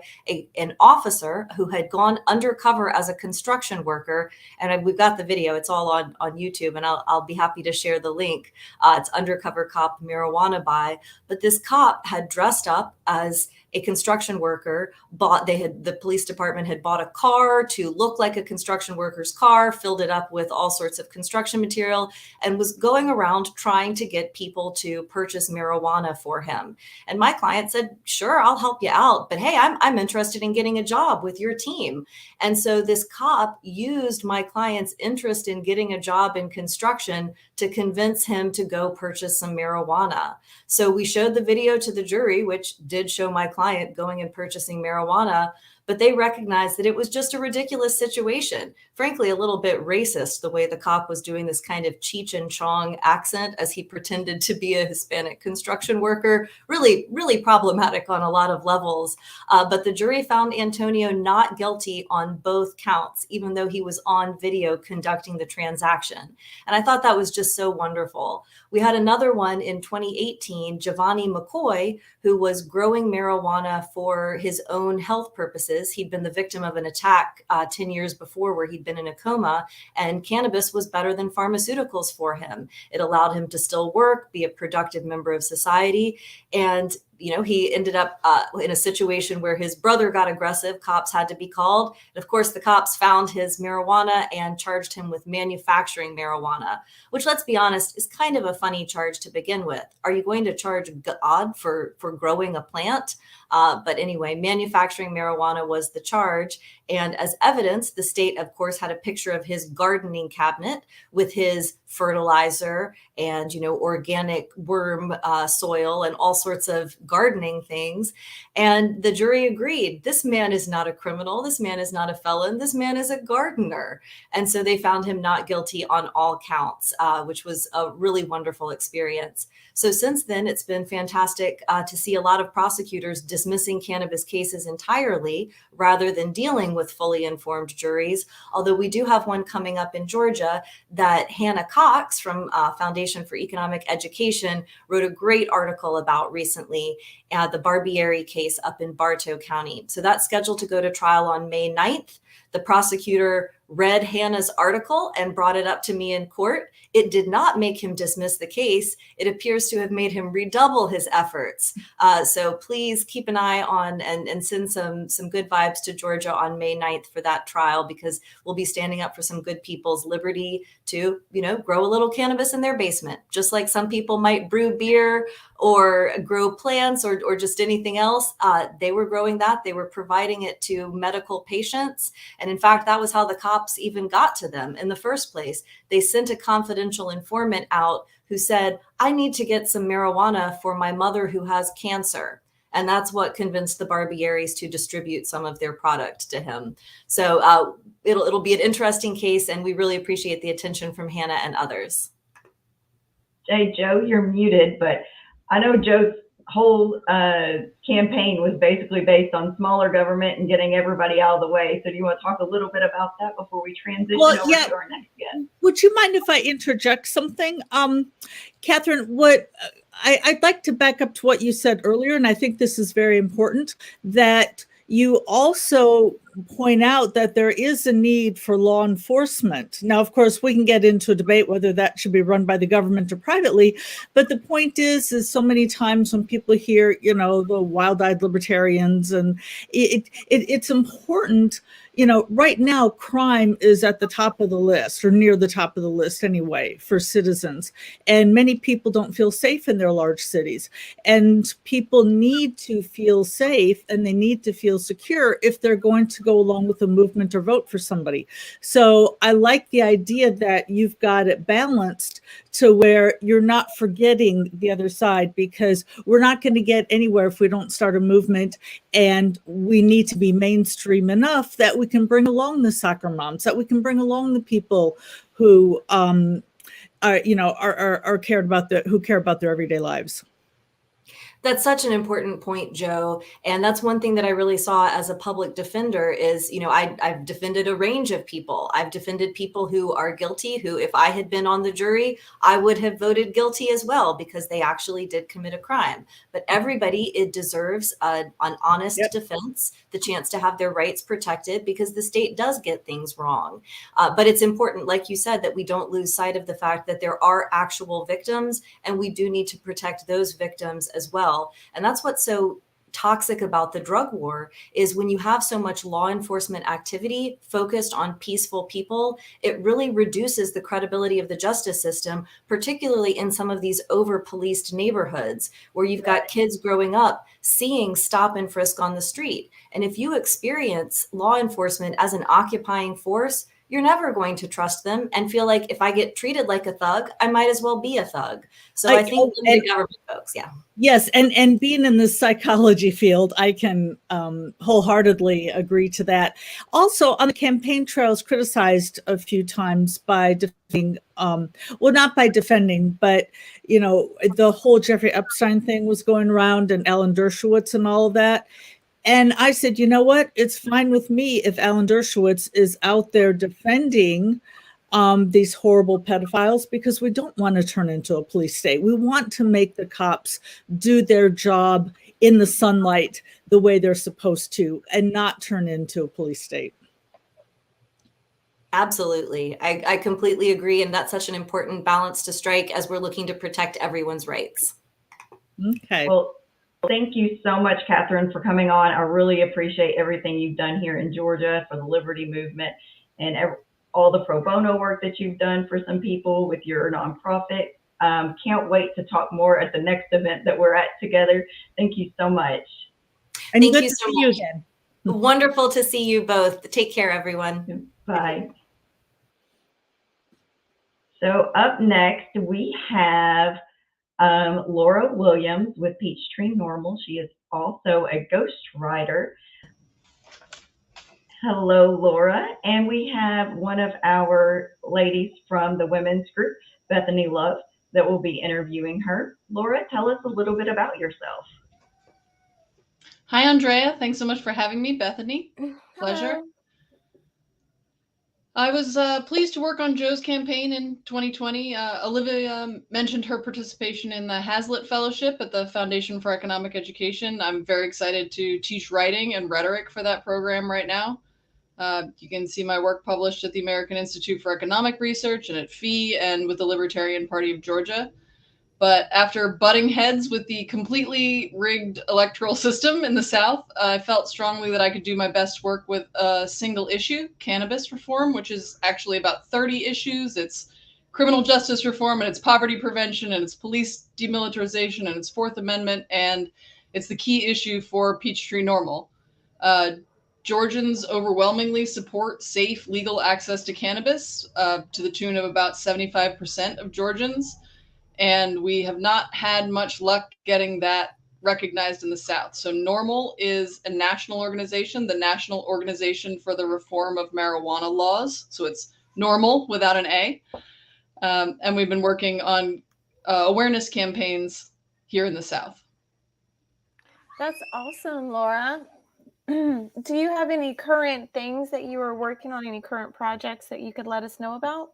an officer who had gone undercover as a construction worker. And we've got the video; it's all on YouTube, and I'll be happy to share the link. It's Undercover Cop Marijuana Buy. But this cop had dressed up as a construction worker. The police department had bought a car to look like a construction worker's car, filled it up with all sorts of construction material, and was going around trying to get people to purchase marijuana for him. And my client said, "Sure, I'll help you out, but hey, I'm interested in getting a job with your team." And so this cop used my client's interest in getting a job in construction to convince him to go purchase some marijuana. So we showed the video to the jury, which did show my client going and purchasing marijuana, but they recognized that it was just a ridiculous situation. Frankly, a little bit racist, the way the cop was doing this kind of Cheech and Chong accent as he pretended to be a Hispanic construction worker. Really, really problematic on a lot of levels. But the jury found Antonio not guilty on both counts, even though he was on video conducting the transaction. And I thought that was just so wonderful. We had another one in 2018, Giovanni McCoy, who was growing marijuana for his own health purposes. He'd been the victim of an attack 10 years before where he'd been in a coma, and cannabis was better than pharmaceuticals for him. It allowed him to still work, be a productive member of society, and he ended up in a situation where his brother got aggressive. Cops had to be called. And of course, the cops found his marijuana and charged him with manufacturing marijuana, which, let's be honest, is kind of a funny charge to begin with. Are you going to charge God for growing a plant? But anyway, manufacturing marijuana was the charge. And as evidence, the state, of course, had a picture of his gardening cabinet with his fertilizer and, organic worm soil and all sorts of gardening things. And the jury agreed, this man is not a criminal. This man is not a felon. This man is a gardener. And so they found him not guilty on all counts, which was a really wonderful experience. So since then, it's been fantastic to see a lot of prosecutors dismissing cannabis cases entirely rather than dealing with fully informed juries. Although we do have one coming up in Georgia that Hannah Cox from Foundation for Economic Education wrote a great article about recently, the Barbieri case up in Bartow County. So that's scheduled to go to trial on May 9th. The prosecutor read Hannah's article and brought it up to me in court. It did not make him dismiss the case. It appears to have made him redouble his efforts. So please keep an eye on and send some good vibes to Georgia on May 9th for that trial, because we'll be standing up for some good people's liberty to, grow a little cannabis in their basement, just like some people might brew beer or grow plants or just anything else. They were growing that. They were providing it to medical patients. And in fact, that was how the cops even got to them in the first place. They sent a confidential informant out who said, "I need to get some marijuana for my mother who has cancer." And that's what convinced the Barbieris to distribute some of their product to him. So it'll be an interesting case, and we really appreciate the attention from Hannah and others. Hey, Joe, you're muted, but I know Joe's whole campaign was basically based on smaller government and getting everybody out of the way. So do you want to talk a little bit about that before we transition over to our next guest? Would you mind if I interject something? Catherine, I'd like to back up to what you said earlier, and I think this is very important, that you also point out that there is a need for law enforcement. Now, of course, we can get into a debate whether that should be run by the government or privately, but the point is so many times when people hear, the wild-eyed libertarians, and it's important, right now crime is at the top of the list, or near the top of the list anyway, for citizens. And many people don't feel safe in their large cities. And people need to feel safe and they need to feel secure if they're going to go along with a movement or vote for somebody. So I like the idea that you've got it balanced to where you're not forgetting the other side, because we're not going to get anywhere if we don't start a movement, and we need to be mainstream enough that we can bring along the soccer moms, that we can bring along the people who are cared about, who care about their everyday lives. That's such an important point, Joe. And that's one thing that I really saw as a public defender is, I've defended a range of people. I've defended people who are guilty, who, if I had been on the jury, I would have voted guilty as well, because they actually did commit a crime. But everybody, it deserves an honest defense, the chance to have their rights protected, because the state does get things wrong. But it's important, like you said, that we don't lose sight of the fact that there are actual victims, and we do need to protect those victims as well. And that's what's so toxic about the drug war, is when you have so much law enforcement activity focused on peaceful people, it really reduces the credibility of the justice system, particularly in some of these over-policed neighborhoods where you've got kids growing up seeing stop and frisk on the street. And if you experience law enforcement as an occupying force, you're never going to trust them and feel like, if I get treated like a thug, I might as well be a thug. So I think the government folks, Yes, and being in the psychology field, I can wholeheartely agree to that. Also, on the campaign trail, I was criticized a few times by defending, not by defending, but the whole Jeffrey Epstein thing was going around, and Alan Dershowitz and all of that. And I said, you know what? It's fine with me if Alan Dershowitz is out there defending these horrible pedophiles, because we don't want to turn into a police state. We want to make the cops do their job in the sunlight the way they're supposed to, and not turn into a police state. Absolutely. I completely agree. And that's such an important balance to strike as we're looking to protect everyone's rights. Okay. Well, thank you so much, Catherine, for coming on. I really appreciate everything you've done here in Georgia for the Liberty Movement, and all the pro bono work that you've done for some people with your nonprofit. Can't wait to talk more at the next event that we're at together. Thank you so much. And thank good you to so see you much. again. Wonderful to see you both. Take care, everyone. Bye. So up next, we have Laura Williams with Peachtree Norml. She is also a ghostwriter. Hello, Laura. And we have one of our ladies from the women's group, Bethany Love, that will be interviewing her. Laura, tell us a little bit about yourself. Hi, Andrea. Thanks so much for having me, Bethany. Pleasure. Hello. I was pleased to work on Joe's campaign in 2020. Olivia mentioned her participation in the Hazlitt Fellowship at the Foundation for Economic Education. I'm very excited to teach writing and rhetoric for that program right now. You can see my work published at the American Institute for Economic Research and at FEE and with the Libertarian Party of Georgia. But after butting heads with the completely rigged electoral system in the South, I felt strongly that I could do my best work with a single issue, cannabis reform, which is actually about 30 issues. It's criminal justice reform, and it's poverty prevention, and it's police demilitarization, and it's Fourth Amendment, and it's the key issue for Peachtree Norml. Georgians overwhelmingly support safe, legal access to cannabis, to the tune of about 75% of Georgians. And we have not had much luck getting that recognized in the South. So Norml is a national organization, the National Organization for the Reform of Marijuana Laws. So it's Norml without an A. And we've been working on awareness campaigns here in the South. That's awesome, Laura. Do you have any current things that you are working on, any current projects that you could let us know about?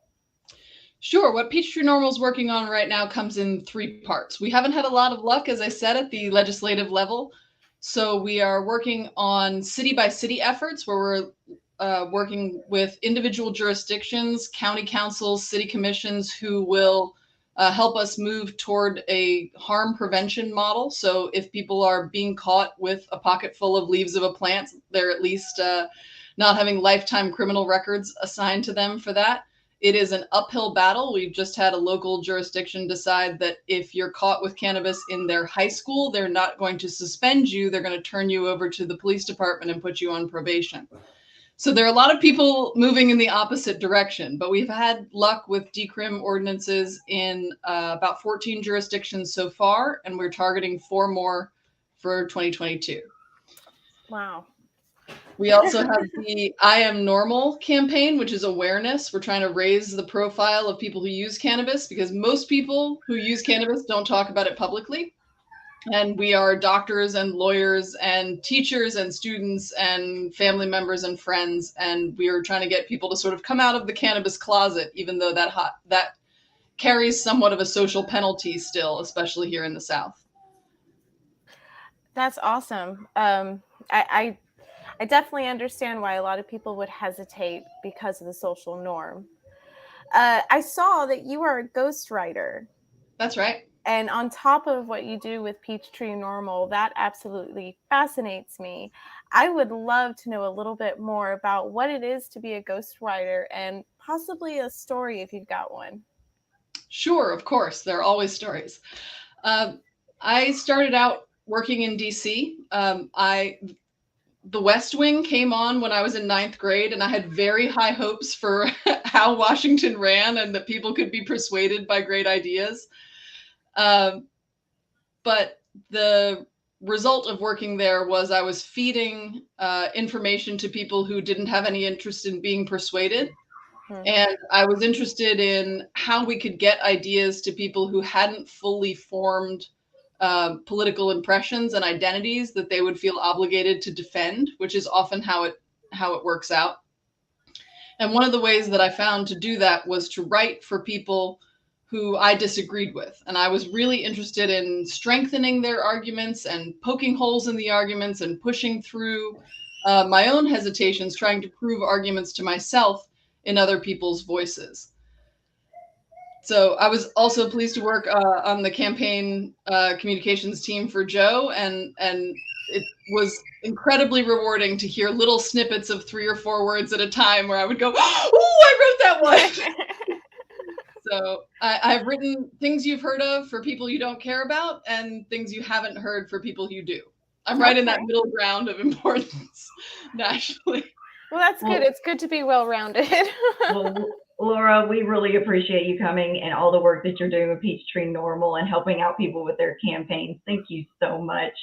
Sure. What Peachtree Norml is working on right now comes in 3 parts. We haven't had a lot of luck, as I said, at the legislative level. So we are working on city by city efforts where we're working with individual jurisdictions, county councils, city commissions who will help us move toward a harm prevention model. So if people are being caught with a pocket full of leaves of a plant, they're at least not having lifetime criminal records assigned to them for that. It is an uphill battle. We've just had a local jurisdiction decide that if you're caught with cannabis in their high school, they're not going to suspend you. They're going to turn you over to the police department and put you on probation. So there are a lot of people moving in the opposite direction, but we've had luck with decrim ordinances in about 14 jurisdictions so far, and we're targeting 4 more for 2022. Wow. We also have the I Am Norml campaign, which is awareness. We're trying to raise the profile of people who use cannabis because most people who use cannabis don't talk about it publicly. And we are doctors and lawyers and teachers and students and family members and friends. And we are trying to get people to sort of come out of the cannabis closet, even though that carries somewhat of a social penalty still, especially here in the South. That's awesome. I definitely understand why a lot of people would hesitate because of the social norm. I saw that you are a ghostwriter. That's right. And on top of what you do with Peachtree and Norml, that absolutely fascinates me. I would love to know a little bit more about what it is to be a ghostwriter and possibly a story if you've got one. Sure, of course. There are always stories. I started out working in DC. The West Wing came on when I was in 9th grade, and I had very high hopes for how Washington ran and that people could be persuaded by great ideas. But the result of working there was I was feeding information to people who didn't have any interest in being persuaded. And I was interested in how we could get ideas to people who hadn't fully formed political impressions and identities that they would feel obligated to defend, which is often how it works out. And one of the ways that I found to do that was to write for people who I disagreed with. And I was really interested in strengthening their arguments and poking holes in the arguments and pushing through my own hesitations, trying to prove arguments to myself in other people's voices. So I was also pleased to work on the campaign communications team for Joe, and it was incredibly rewarding to hear little snippets of 3 or 4 words at a time where I would go, "Oh, I wrote that one." So I've written things you've heard of for people you don't care about, and things you haven't heard for people you do. I'm right in that middle ground of importance nationally. Well, that's good. It's good to be well-rounded. Well, Laura, we really appreciate you coming and all the work that you're doing with Peachtree Norml and helping out people with their campaigns. Thank you so much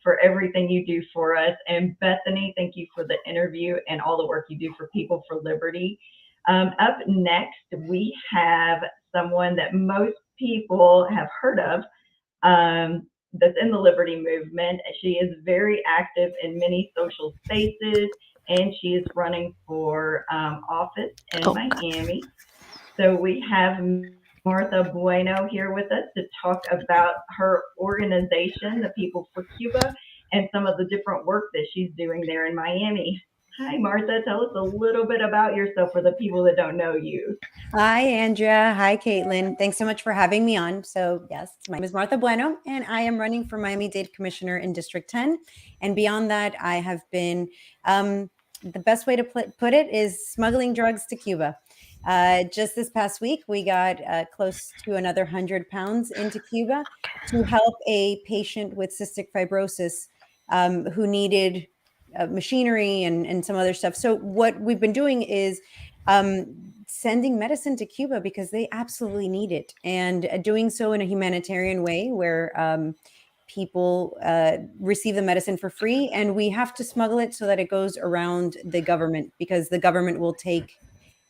for everything you do for us. And Bethany, thank you for the interview and all the work you do for People for Liberty. Up next, we have someone that most people have heard of that's in the Liberty movement. She is very active in many social spaces, and she is running for office in Miami. So we have Martha Bueno here with us to talk about her organization, the People for Cuba, and some of the different work that she's doing there in Miami. Hi, Martha. Tell us a little bit about yourself for the people that don't know you. Hi, Andrea. Hi, Caitlin. Thanks so much for having me on. So yes, my name is Martha Bueno, and I am running for Miami-Dade Commissioner in District 10. And beyond that, I have been, the best way to put it is smuggling drugs to Cuba. Just this past week, we got close to another 100 pounds into Cuba to help a patient with cystic fibrosis who needed machinery and some other stuff. So what we've been doing is sending medicine to Cuba because they absolutely need it, and doing so in a humanitarian way where people receive the medicine for free, and we have to smuggle it so that it goes around the government because the government will take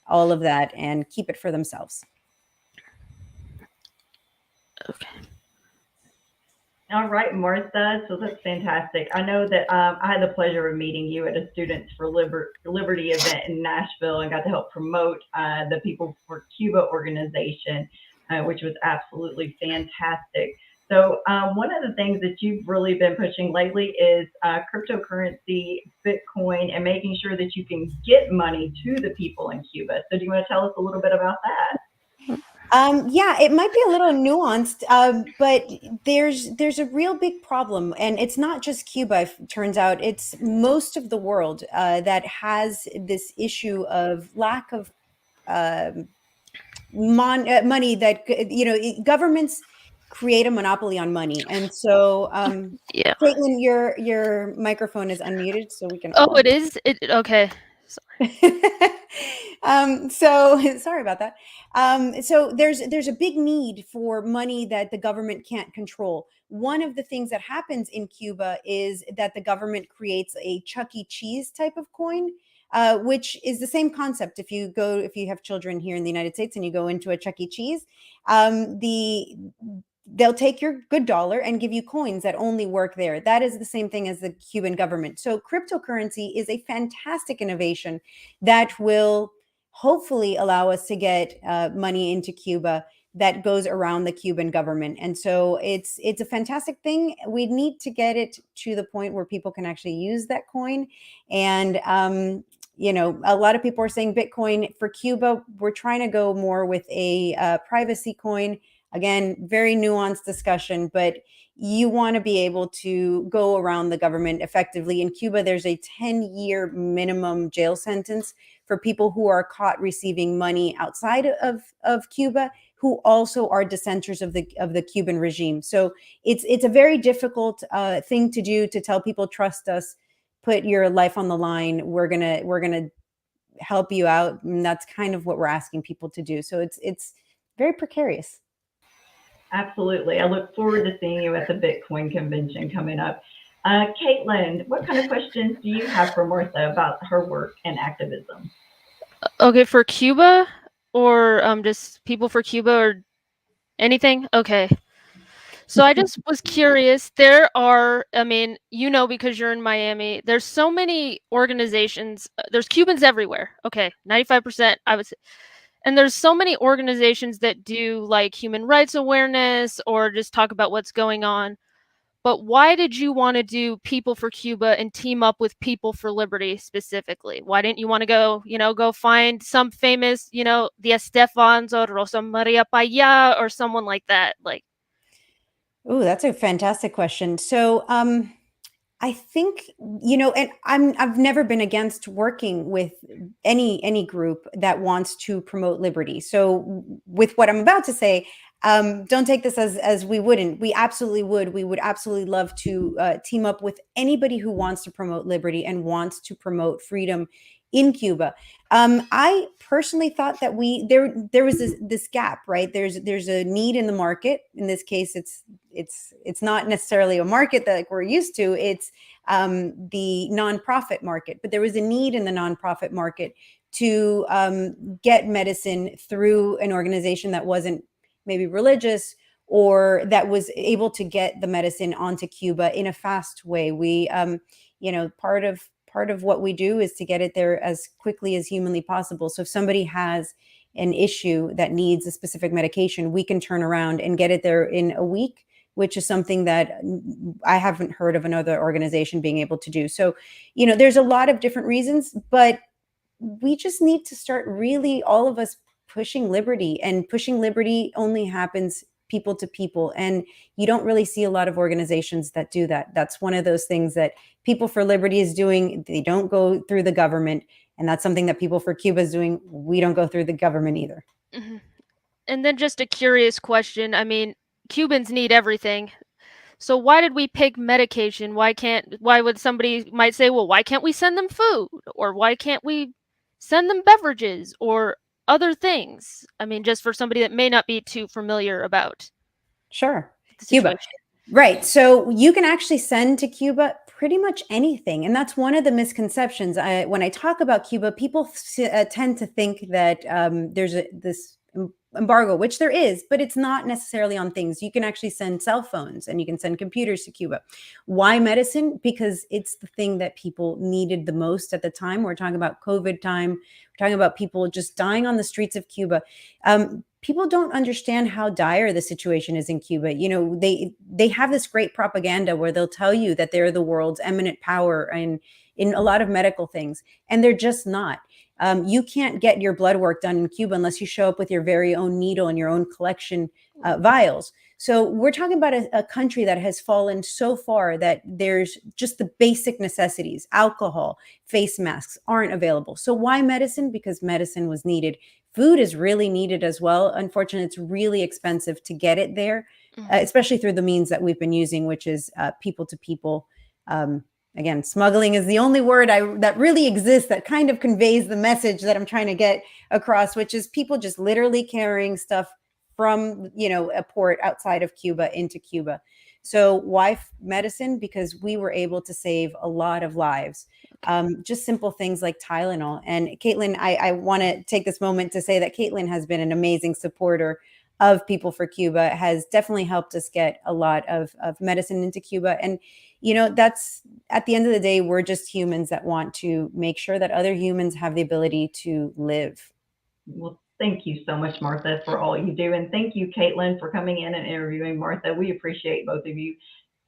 all of that and keep it for themselves. Okay. All right, Martha. So that's fantastic. I know that I had the pleasure of meeting you at a Students for Liberty event in Nashville and got to help promote the People for Cuba organization, which was absolutely fantastic. So one of the things that you've really been pushing lately is cryptocurrency, Bitcoin, and making sure that you can get money to the people in Cuba. So do you want to tell us a little bit about that? Yeah, it might be a little nuanced, but there's a real big problem, and it's not just Cuba. It turns out it's most of the world that has this issue of lack of money. That governments create a monopoly on money, and so yeah. Caitlin, your microphone is unmuted, so we can. Oh, it is. Okay. So sorry about that. So there's a big need for money that the government can't control. One of the things that happens in Cuba is that the government creates a Chuck E. Cheese type of coin, which is the same concept. If you have children here in the United States and you go into a Chuck E. Cheese, they'll take your good dollar and give you coins that only work there. That is the same thing as the Cuban government. So cryptocurrency is a fantastic innovation that will hopefully allow us to get money into Cuba that goes around the Cuban government. And so it's a fantastic thing. We need to get it to the point where people can actually use that coin. And a lot of people are saying Bitcoin. For Cuba, we're trying to go more with a privacy coin. Again, very nuanced discussion, but you want to be able to go around the government effectively. In Cuba, there's a 10-year minimum jail sentence for people who are caught receiving money outside of Cuba, who also are dissenters of the Cuban regime. So it's a very difficult thing to do, to tell people, trust us, put your life on the line. We're gonna help you out, and that's kind of what we're asking people to do. So it's very precarious. Absolutely. I look forward to seeing you at the Bitcoin convention coming up. Caitlin, what kind of questions do you have for Martha about her work and activism? Okay, for Cuba, or just people for Cuba, or anything? Okay. So I just was curious. There are, because you're in Miami, there's so many organizations. There's Cubans everywhere. Okay, 95%, I would say. And there's so many organizations that do like human rights awareness or just talk about what's going on. But why did you want to do People for Cuba and team up with People for Liberty specifically? Why didn't you want to go find some famous, the Estefans or Rosa Maria Paya or someone like that? Like, oh, that's a fantastic question. So, I think, and I've never been against working with any group that wants to promote liberty. So with what I'm about to say, don't take this as we wouldn't. We absolutely would. We would absolutely love to team up with anybody who wants to promote liberty and wants to promote freedom in Cuba. I personally thought that there was this gap, right? There's a need in the market. In this case, it's not necessarily a market that we're used to. It's the nonprofit market, but there was a need in the nonprofit market to get medicine through an organization that wasn't maybe religious, or that was able to get the medicine onto Cuba in a fast way. We, part of what we do is to get it there as quickly as humanly possible. So if somebody has an issue that needs a specific medication, we can turn around and get it there in a week, which is something that I haven't heard of another organization being able to do. So, there's a lot of different reasons, but we just need to start really, all of us, pushing liberty. And pushing liberty only happens people to people. And you don't really see a lot of organizations that do that. That's one of those things that People for Liberty is doing. They don't go through the government. And that's something that People for Cuba is doing. We don't go through the government either. Mm-hmm. And then just a curious question. Cubans need everything. So why did we pick medication? Why would somebody might say, well, why can't we send them food? Or why can't we send them beverages or other things? Just for somebody that may not be too familiar about. Sure. Cuba. Right. So you can actually send to Cuba pretty much anything. And that's one of the misconceptions. When I talk about Cuba, people tend to think that there's this embargo, which there is, but it's not necessarily on things. You can actually send cell phones and you can send computers to Cuba. Why medicine? Because it's the thing that people needed the most at the time. We're talking about COVID time. We're talking about people just dying on the streets of Cuba. People don't understand how dire the situation is in Cuba. They have this great propaganda where they'll tell you that they're the world's eminent power in a lot of medical things, and they're just not. You can't get your blood work done in Cuba unless you show up with your very own needle and your own collection vials. So we're talking about a country that has fallen so far that there's just the basic necessities. Alcohol, face masks aren't available. So why medicine? Because medicine was needed. Food is really needed as well. Unfortunately, it's really expensive to get it there, especially through the means that we've been using, which is people to people again, smuggling is the only word that really exists that kind of conveys the message that I'm trying to get across, which is people just literally carrying stuff from, a port outside of Cuba into Cuba. So why medicine? Because we were able to save a lot of lives. Just simple things like Tylenol. And Caitlin, I want to take this moment to say that Caitlin has been an amazing supporter of People for Cuba, has definitely helped us get a lot of medicine into Cuba. And, that's at the end of the day, we're just humans that want to make sure that other humans have the ability to live. Well, thank you so much, Martha, for all you do. And thank you, Caitlin, for coming in and interviewing Martha. We appreciate both of you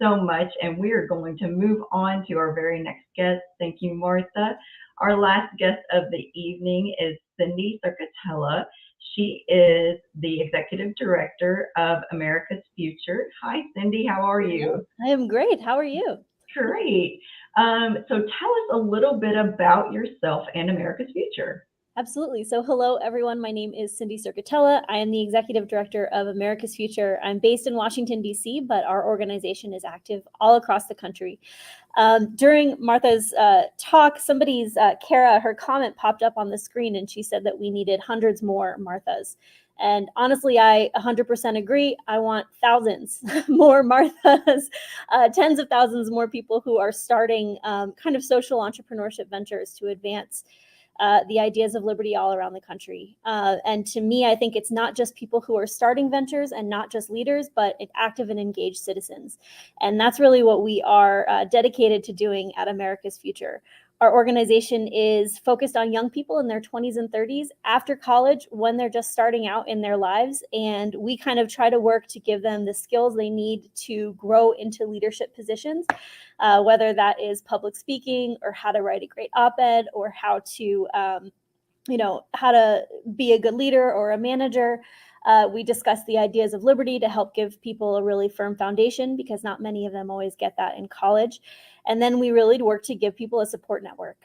so much. And we are going to move on to our very next guest. Thank you, Martha. Our last guest of the evening is Cindy Cerquitella. She is the Executive Director of America's Future. Hi, Cindy. How are you? I am great. How are you? Great. So tell us a little bit about yourself and America's Future. Absolutely. So hello, everyone. My name is Cindy Cerquitella. I am the Executive Director of America's Future. I'm based in Washington, D.C., but our organization is active all across the country. During Martha's talk, somebody's, Kara, her comment popped up on the screen, and she said that we needed hundreds more Marthas. And honestly, I 100% agree. I want thousands more Marthas, tens of thousands more people who are starting kind of social entrepreneurship ventures to advance the ideas of liberty all around the country. And to me, I think it's not just people who are starting ventures and not just leaders, but active and engaged citizens. And that's really what we are dedicated to doing at America's Future. Our organization is focused on young people in their 20s and 30s after college when they're just starting out in their lives. And we kind of try to work to give them the skills they need to grow into leadership positions, whether that is public speaking or how to write a great op-ed or how to, how to be a good leader or a manager. We discuss the ideas of liberty to help give people a really firm foundation because not many of them always get that in college. And then we really work to give people a support network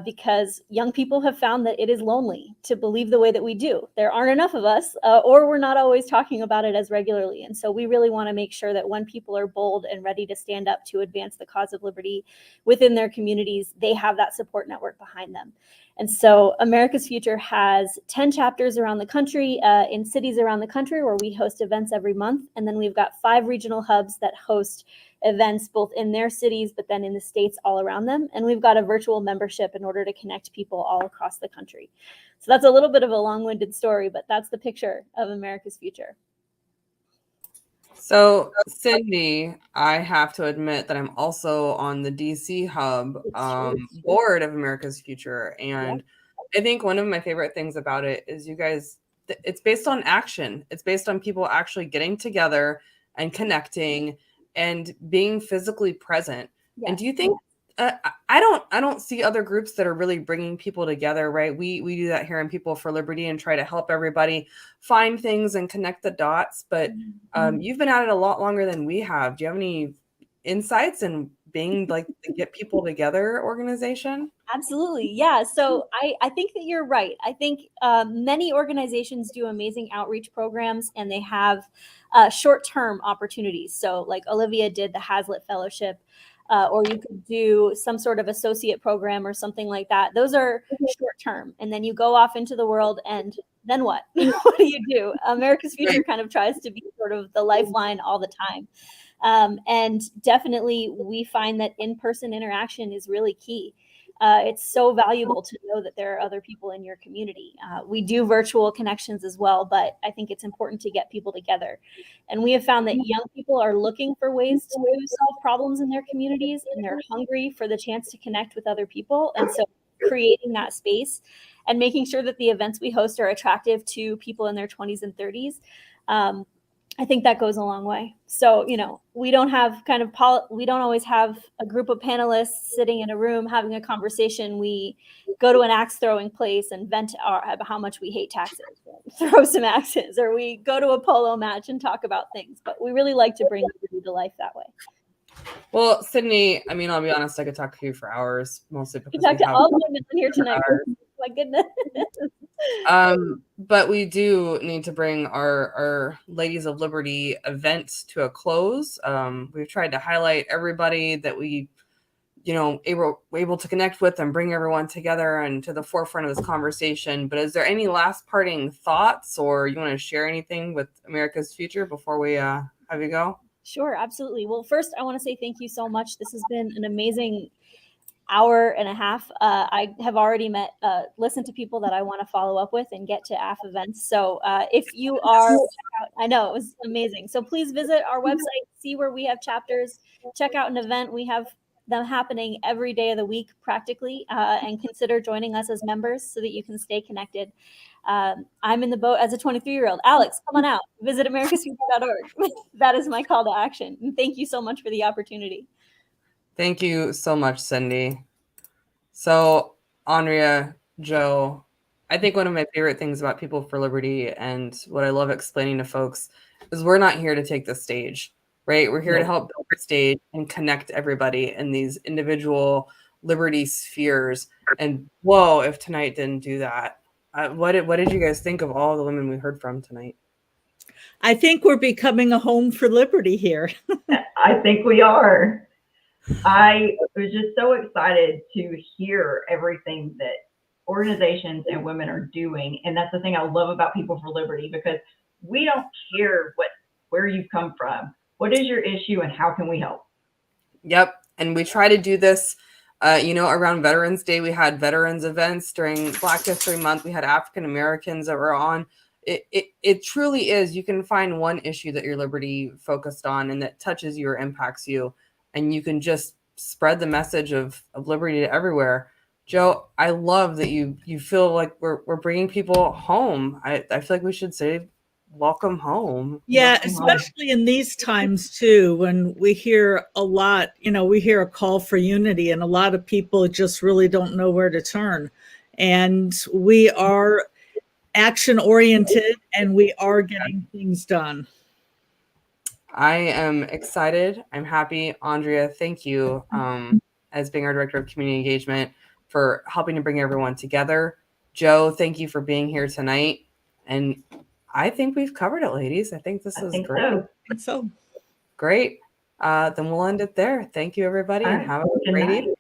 because young people have found that it is lonely to believe the way that we do. There aren't enough of us, or we're not always talking about it as regularly. And so we really want to make sure that when people are bold and ready to stand up to advance the cause of liberty within their communities, they have that support network behind them. And so America's Future has 10 chapters around the country, in cities around the country where we host events every month. And then we've got 5 regional hubs that host events both in their cities, but then in the states all around them. And we've got a virtual membership in order to connect people all across the country. So that's a little bit of a long-winded story, but that's the picture of America's Future. So, Cindy, I have to admit that I'm also on the DC Hub board of America's Future. And I think one of my favorite things about it is you guys, it's based on action. It's based on people actually getting together and connecting and being physically present. Yeah. And do you think, I don't see other groups that are really bringing people together, right? We do that here in People for Liberty and try to help everybody find things and connect the dots. But you've been at it a lot longer than we have. Do you have any insights in being like the Get People Together organization? Absolutely. Yeah. So I think that you're right. I think many organizations do amazing outreach programs and they have short-term opportunities. So like Olivia did the Hazlitt Fellowship, or you could do some sort of associate program or something like that. Those are short-term. And then you go off into the world and then what? What do you do? America's Future kind of tries to be sort of the lifeline all the time. And definitely we find that in-person interaction is really key. It's so valuable to know that there are other people in your community. We do virtual connections as well, but I think it's important to get people together. And we have found that young people are looking for ways to solve problems in their communities, and they're hungry for the chance to connect with other people. And so creating that space and making sure that the events we host are attractive to people in their 20s and 30s. I think that goes a long way. So, we don't have we don't always have a group of panelists sitting in a room having a conversation. We go to an axe throwing place and vent how much we hate taxes, throw some axes, or we go to a polo match and talk about things. But we really like to bring liberty to life that way. Well, Sydney, I mean, I'll be honest, I could talk to you for hours, mostly because we talk to all the women here tonight. My goodness. But we do need to bring our Ladies of Liberty event to a close. We've tried to highlight everybody that we able to connect with and bring everyone together and to the forefront of this conversation. But is there any last parting thoughts, or you want to share anything with America's Future before we have you go? Sure, absolutely. Well, first, I want to say thank you so much. This has been an amazing hour and a half. I have already listened to people that I want to follow up with and get to AF events. So if you are, I know it was amazing. So please visit our website, see where we have chapters, check out an event. We have them happening every day of the week practically, and consider joining us as members so that you can stay connected. I'm in the boat as a 23-year-old. Alex, come on out, visit americasfuture.org. That is my call to action. And thank you so much for the opportunity. Thank you so much, Cindy. So, Andrea, Joe, I think one of my favorite things about People for Liberty and what I love explaining to folks is we're not here to take the stage, right? We're here to help build the stage and connect everybody in these individual liberty spheres. And whoa, if tonight didn't do that. What did you guys think of all the women we heard from tonight? I think we're becoming a home for liberty here. I think we are. I was just so excited to hear everything that organizations and women are doing. And that's the thing I love about People for Liberty, because we don't care where you've come from. What is your issue and how can we help? Yep. And we try to do this, around Veterans Day. We had veterans events during Black History Month. We had African Americans that were on. It truly is. You can find one issue that you're liberty focused on and that touches you or impacts you, and you can just spread the message of liberty to everywhere. Joe, I love that you feel like we're bringing people home. I feel like we should say welcome home. Yeah, Welcome especially in these times too, when we hear a lot, we hear a call for unity, and a lot of people just really don't know where to turn. And we are action oriented, and we are getting things done. I am excited. I'm happy. Andrea, thank you, as being our Director of Community Engagement, for helping to bring everyone together. Joe, thank you for being here tonight. And I think we've covered it, ladies. I think this is great. I think so. Great. Then we'll end it there. Thank you, everybody, and have a great evening.